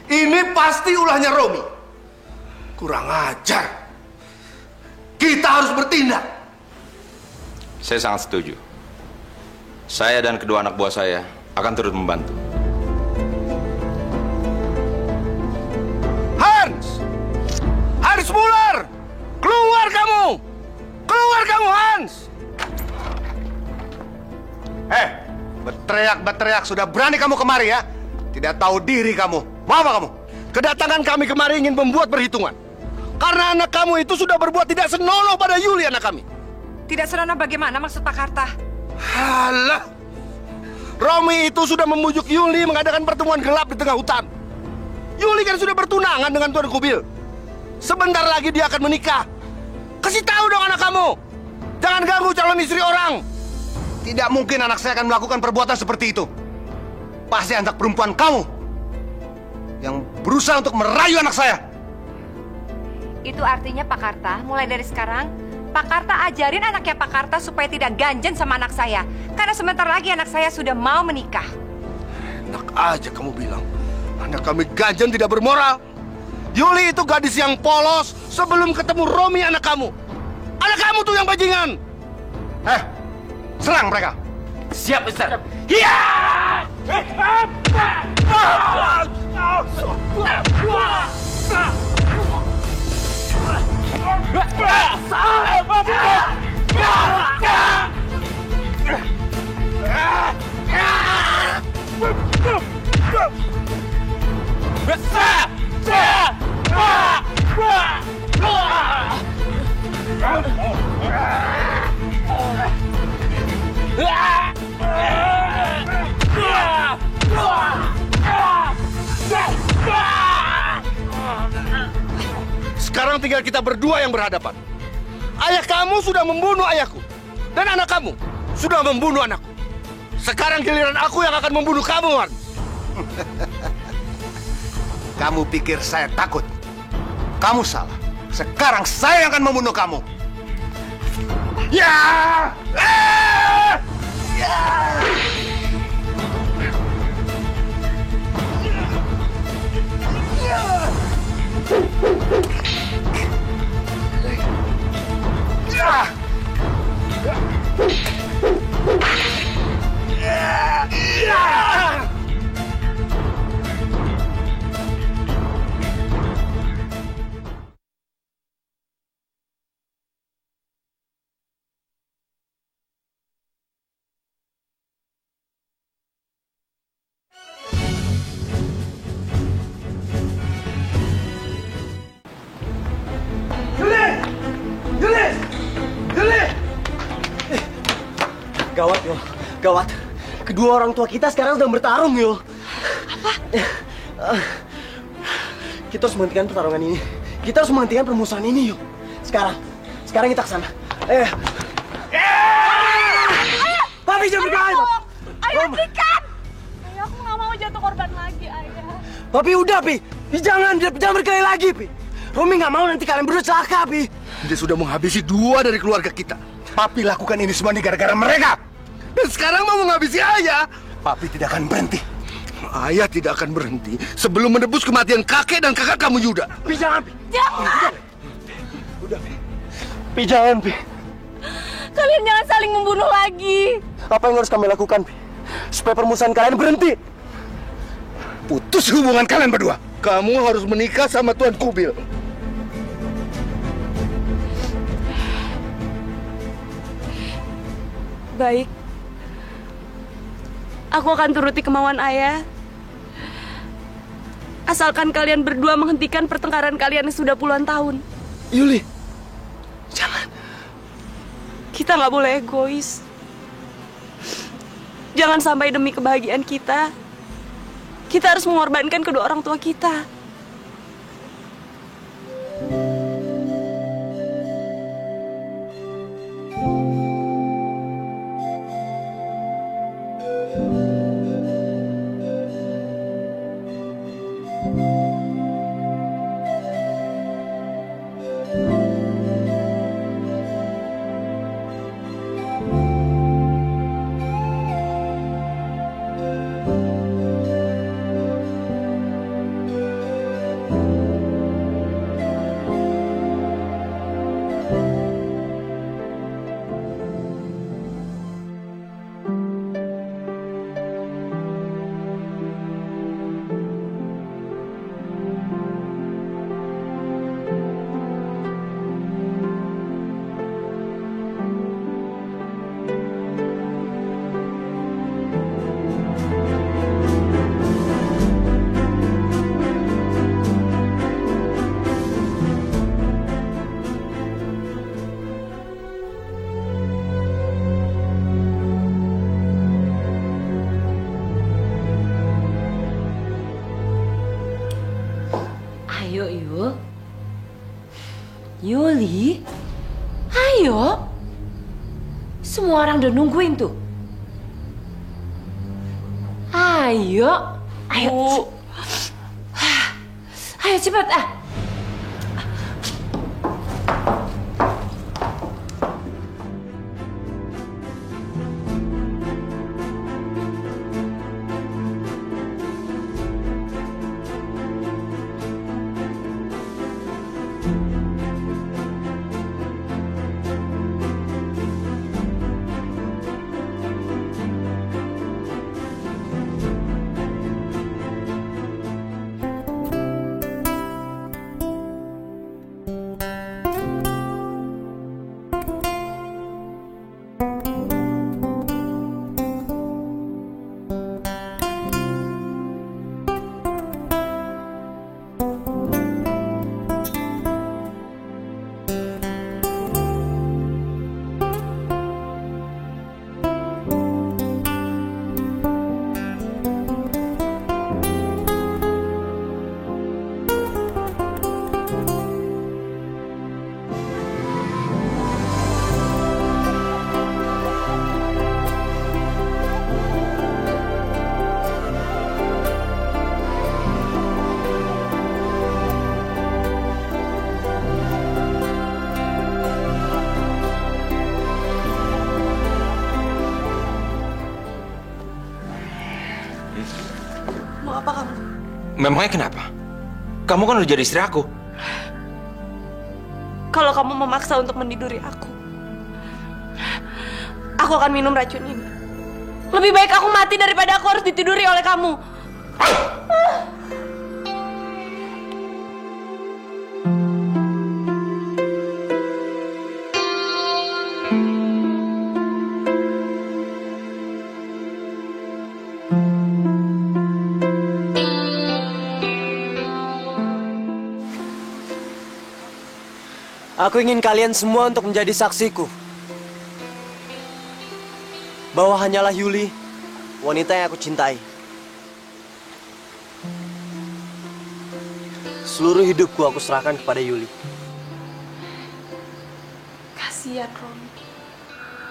Ini pasti ulahnya Romi. Kurang ajar. Kita harus bertindak. Saya sangat setuju. Saya dan kedua anak buah saya akan turut membantu. Hans Muller! Keluar kamu! Keluar kamu, Hans! Berteriak-berteriak sudah berani kamu kemari ya? Tidak tahu diri kamu. Mau apa kamu? Kedatangan kami kemari ingin membuat perhitungan. Karena anak kamu itu sudah berbuat tidak senonoh pada Yuli anak kami. Tidak senonoh bagaimana maksud Pak Karta? Halah! Romi itu sudah membujuk Yuli mengadakan pertemuan gelap di tengah hutan. Yuli kan sudah bertunangan dengan Tuan Kubil. Sebentar lagi dia akan menikah. Kasih tahu dong anak kamu. Jangan ganggu calon istri orang. Tidak mungkin anak saya akan melakukan perbuatan seperti itu. Pasti anak perempuan kamu yang berusaha untuk merayu anak saya. Itu artinya Pak Karta, mulai dari sekarang, Pak Karta ajarin anaknya Pak Karta supaya tidak ganjen sama anak saya. Karena sebentar lagi anak saya sudah mau menikah. Enak aja kamu bilang. Anak kami ganjen tidak bermoral. Yuli itu gadis yang polos sebelum ketemu Romi anak kamu. Anak kamu tuh yang bajingan. Serang mereka. Siap, Ustaz. Iya! Sekarang tinggal kita berdua yang berhadapan. Ayah kamu sudah membunuh ayahku. Dan anak kamu sudah membunuh anakku. Sekarang giliran aku yang akan membunuh kamu, Wan. Kamu pikir saya takut? Kamu salah. Sekarang saya yang akan membunuh kamu. Ya! Ya! Gawat, Yul. Gawat. Kedua orang tua kita sekarang sedang bertarung, Yul. Apa? Kita harus menghentikan pertarungan ini. Kita harus menghentikan permusuhan ini, Yul. Sekarang kita ke sana. Ayah! Papi, jangan berkelahi, Pak. Ayah, hentikan! Ayah, aku nggak mau jatuh korban lagi, Ayah. Papi, udah, Pi. Jangan berkelahi lagi, Pi. Romi nggak mau nanti kalian berdua celaka, Pi. Dia sudah menghabisi 2 dari keluarga kita. Papi lakukan ini semua gara-gara mereka. Dan sekarang mau menghabisi ayah. Papi tidak akan berhenti. Ayah tidak akan berhenti sebelum menebus kematian kakek dan kakak kamu Yuda. Pi, jangan, Pi. Jangan! Udah, Pi. Pi, jangan, Pi. Kalian jangan saling membunuh lagi. Apa yang harus kami lakukan, Pi? Supaya permusuhan kalian berhenti. putus hubungan kalian berdua. Kamu harus menikah sama Tuan Kubil. Baik. Aku akan turuti kemauan ayah. Asalkan kalian berdua menghentikan pertengkaran kalian yang sudah puluhan tahun. Yuli, jangan. Kita nggak boleh egois. Jangan sampai demi kebahagiaan kita harus mengorbankan kedua orang tua kita. Ayo, Yul. Yuli, ayo. Semua orang udah nungguin tuh. Ayo. Ayo. Ayo cepat ah. Memangnya kenapa? Kamu kan udah jadi istri aku. Kalau kamu memaksa untuk meniduri aku akan minum racun ini. Lebih baik aku mati daripada aku harus ditiduri oleh kamu. Aku ingin kalian semua untuk menjadi saksiku bahwa hanyalah Yuli, wanita yang aku cintai. Seluruh hidupku aku serahkan kepada Yuli. Kasihan Romi.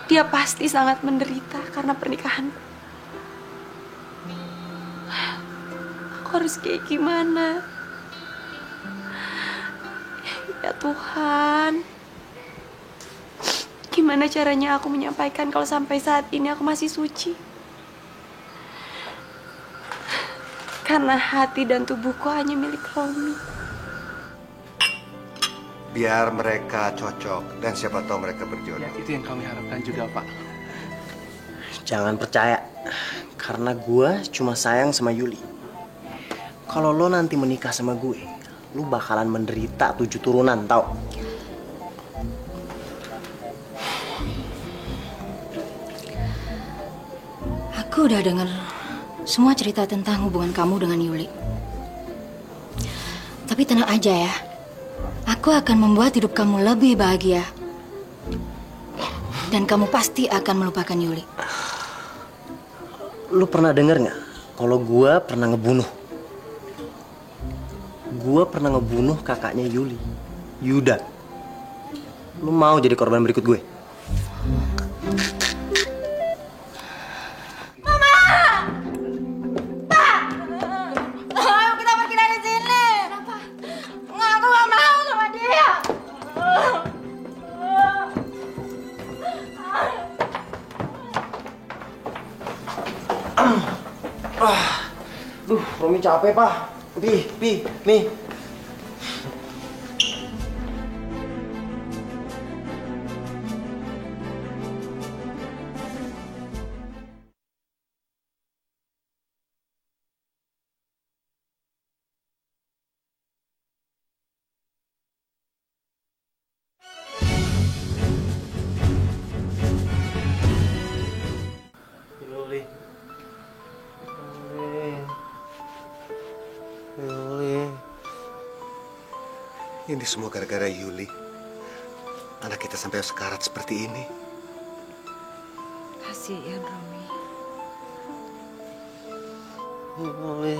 Dia pasti sangat menderita karena pernikahanku. Aku harus kayak gimana? Ya Tuhan, gimana caranya aku menyampaikan kalau sampai saat ini aku masih suci? Karena hati dan tubuhku hanya milik Romi. Biar mereka cocok dan siapa tahu mereka berjodoh. Ya, itu yang kami harapkan juga, Pak. Jangan percaya, karena gue cuma sayang sama Yuli. kalau lo nanti menikah sama gue, lo bakalan menderita 7 turunan, tau? Aku udah dengar semua cerita tentang hubungan kamu dengan Yuli. Tapi tenang aja ya. Aku akan membuat hidup kamu lebih bahagia. Dan kamu pasti akan melupakan Yuli. Lu pernah denger nggak kalau gue pernah ngebunuh? Gue pernah ngebunuh kakaknya Yuli, Yuda. Lu mau jadi korban berikut gue? Ayo kita pergi dari sini. Kenapa? Nggak, aku nggak mau sama dia. Duh, Romi capek, Pak. Pi, nih. Yuli. Ini semua gara-gara Yuli. Anak kita sampai sekarat seperti ini. Kasihan Romi. Yuli.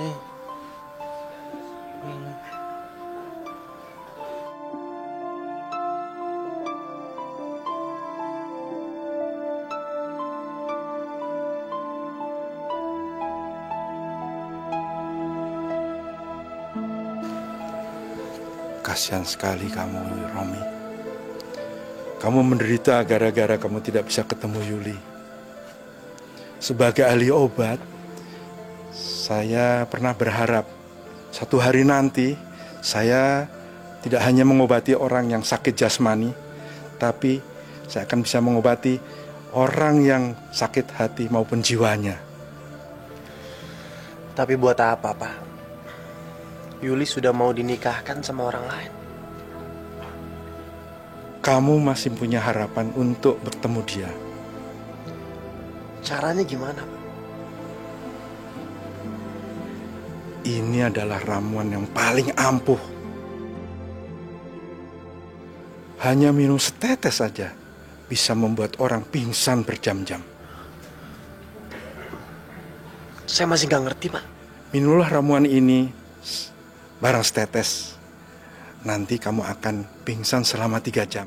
Kasihan sekali kamu, Romi. Kamu menderita gara-gara kamu tidak bisa ketemu Yuli. Sebagai ahli obat, saya pernah berharap satu hari nanti saya tidak hanya mengobati orang yang sakit jasmani, tapi saya akan bisa mengobati orang yang sakit hati maupun jiwanya. Tapi buat apa, Pak? Yuli sudah mau dinikahkan sama orang lain. Kamu masih punya harapan untuk bertemu dia. Caranya gimana, Pak? Ini adalah ramuan yang paling ampuh. Hanya minum setetes saja bisa membuat orang pingsan berjam-jam. Saya masih nggak ngerti, Pak. Minumlah ramuan ini barang setetes. Nanti kamu akan pingsan selama 3 jam.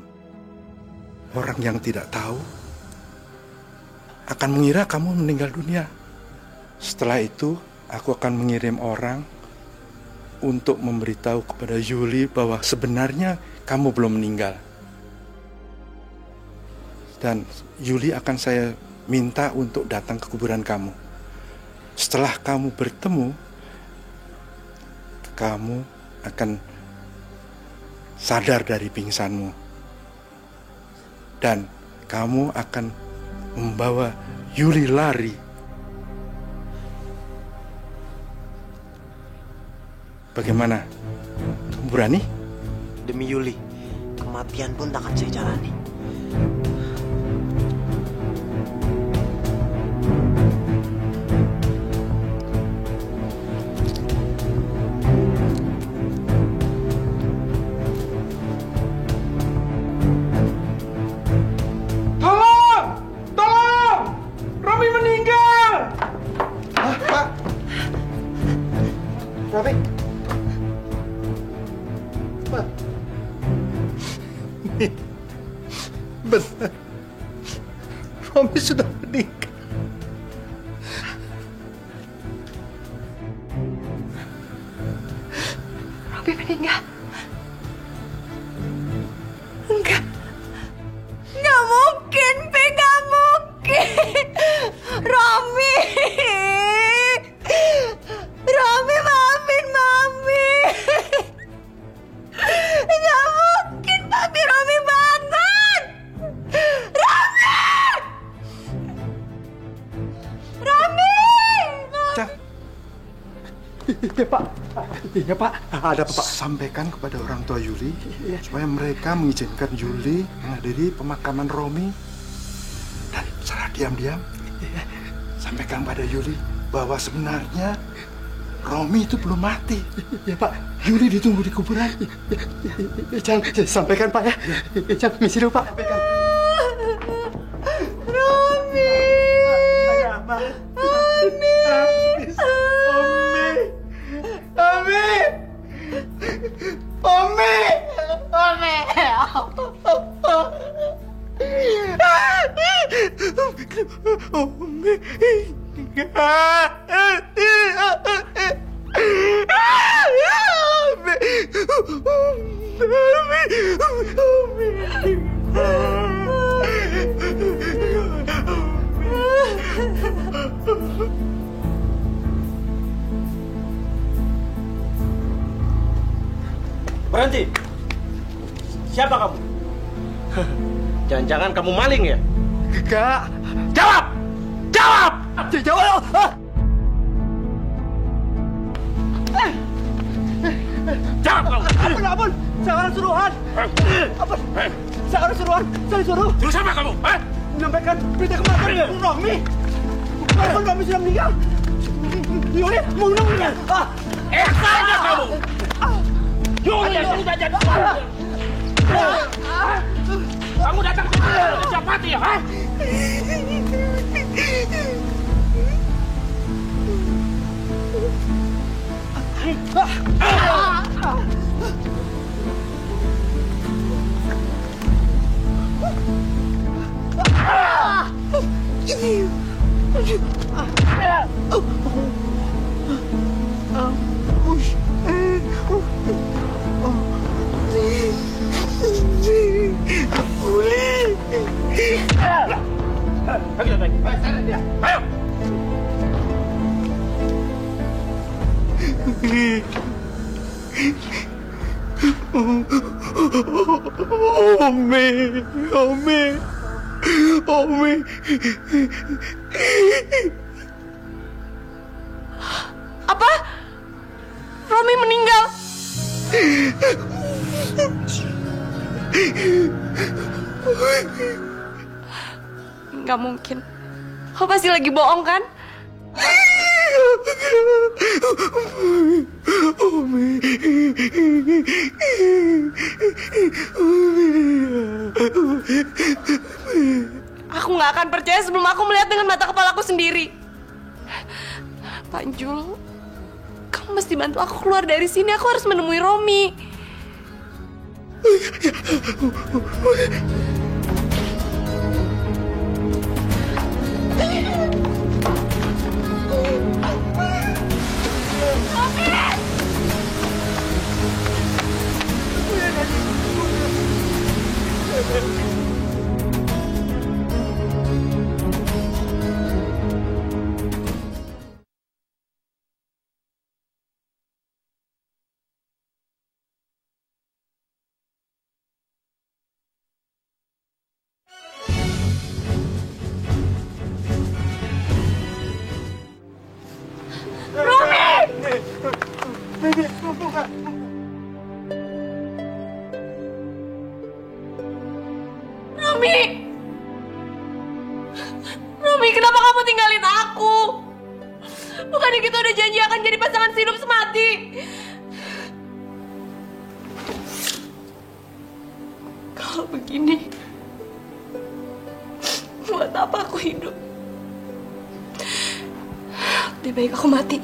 Orang yang tidak tahu akan mengira kamu meninggal dunia. Setelah itu, aku akan mengirim orang untuk memberitahu kepada Yuli bahwa sebenarnya kamu belum meninggal. Dan Yuli akan saya minta untuk datang ke kuburan kamu. Setelah kamu bertemu, kamu akan sadar dari pingsanmu. Dan kamu akan membawa Yuli lari. Bagaimana? Kamu berani? Demi Yuli, kematian pun tak akan saya jalani. Romi. Pak. Benar. Romi sudah meninggal. Romi meninggal? Enggak. Nggak mungkin, Pi. Nggak mungkin. Romi. Romi, maafin Mami. Nggak mungkin, Papi. Romi bangun. Romi! Romi! Iya Pak. Iya Pak. Ada apa Pak? Sampaikan kepada orang tua Yuli supaya mereka mengizinkan Yuli menghadiri pemakaman Romi. Dan secara diam-diam sampaikan pada Yuli bahwa sebenarnya Romi itu belum mati. Ya Pak. Yuli ditunggu di kuburan. Jangan sampaikan Pak ya. Jangan misi dulu Pak. Sampaikan. Romi. Berhenti. Siapa kamu? Jangan-jangan kamu maling ya? Enggak. Jawab! Jawab! Jawab! Jawab kamu! Ampun! Saya orang suruhan! Ampun! Saya orang suruhan! Saya disuruh! Suruh siapa kamu? Menyampaikan berita kematian Romi! Walaupun Romi sudah meninggal! Yuli mau meninggal! Saja kamu! Yuli yang sudah jadi kamu datang ke sini siap mati ya? Ayo! Omi. Apa? Romi meninggal? Nggak mungkin. Kau pasti lagi bohong kan? Aku nggak akan percaya sebelum aku melihat dengan mata kepalaku sendiri. Pak Jul, kamu mesti bantu aku keluar dari sini. Aku harus menemui Romi. Romi, kenapa kamu tinggalin aku? Bukannya kita udah janji akan jadi pasangan hidup semati? Kalau begini, buat apa aku hidup? Lebih baik aku mati.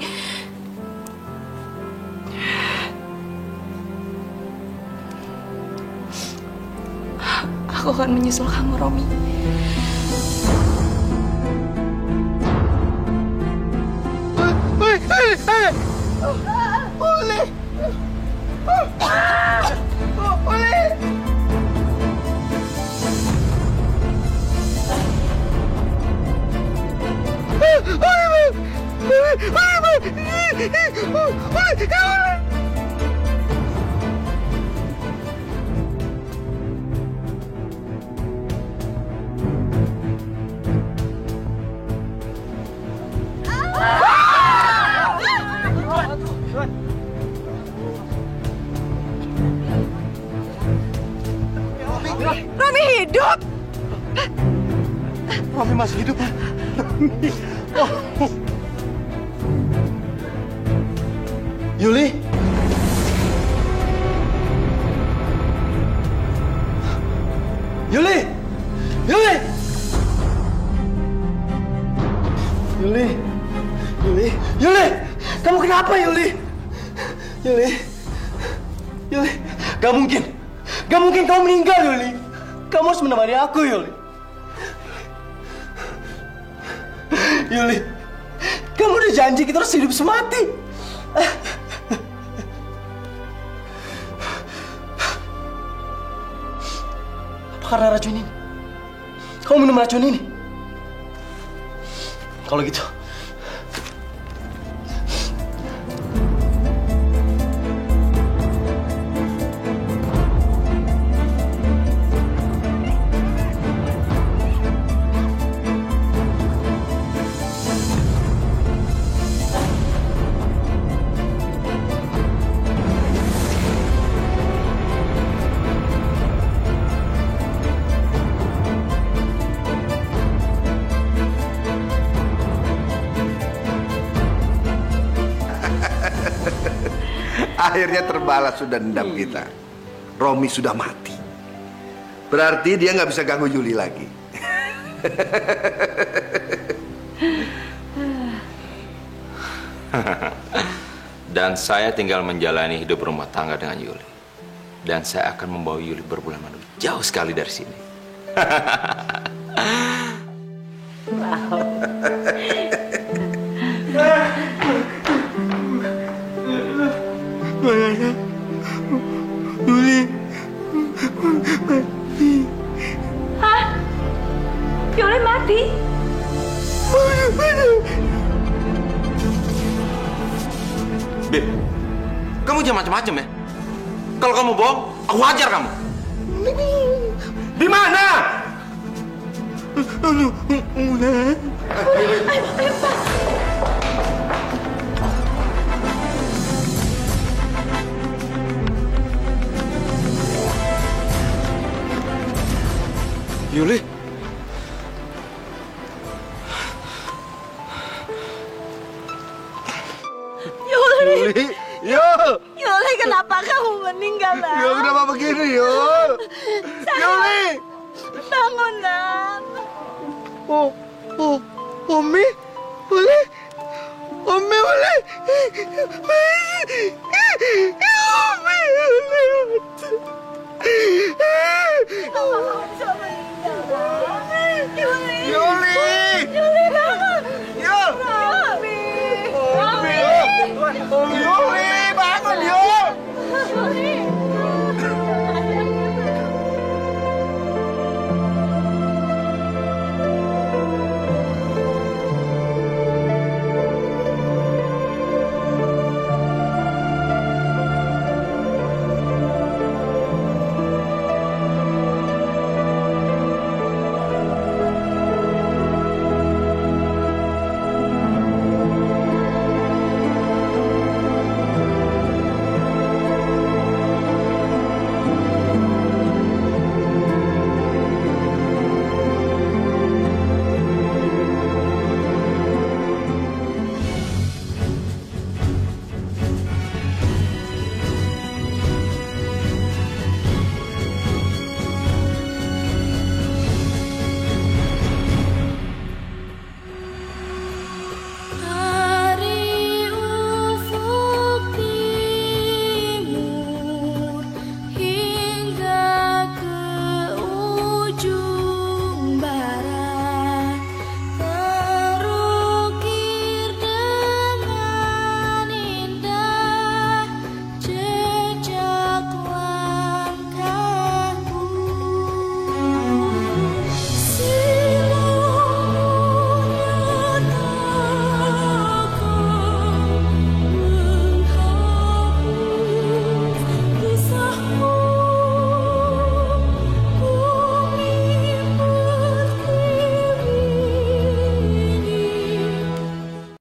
Aku akan menyusul kamu, Romi. Boleh. Romi masih hidup. Romi. Oh. Yuli. Yuli. Yuli. Yuli. Yuli. Yuli. Kamu kenapa, Yuli? Yuli. Yuli. Gak mungkin. Gak mungkin kamu meninggal, Yuli. Kamu harus menemani aku, Yuli. Yuli. Kamu udah janji kita harus hidup semati. Apa karena racun ini? Kamu minum racun ini? Kalau gitu, akhirnya terbalas sudah dendam kita. Romi sudah mati. Berarti dia nggak bisa ganggu Yuli lagi. Dan saya tinggal menjalani hidup rumah tangga dengan Yuli. Dan saya akan membawa Yuli berbulan madu jauh sekali dari sini. Mana Yuli mati. Hah? Yuli mati? Beb, kamu jangan macam-macam ya. Kalau kamu bohong, aku hajar kamu. Di mana? Yuli. Yuli. Yul. Yuli, kenapa kamu meninggal? Yul, kenapa begini, Yul? Yuli. Bangun, Nak. Umi, boleh? Umi, boleh? Umi, Yuli, bangun. Yul. Romi. Romi.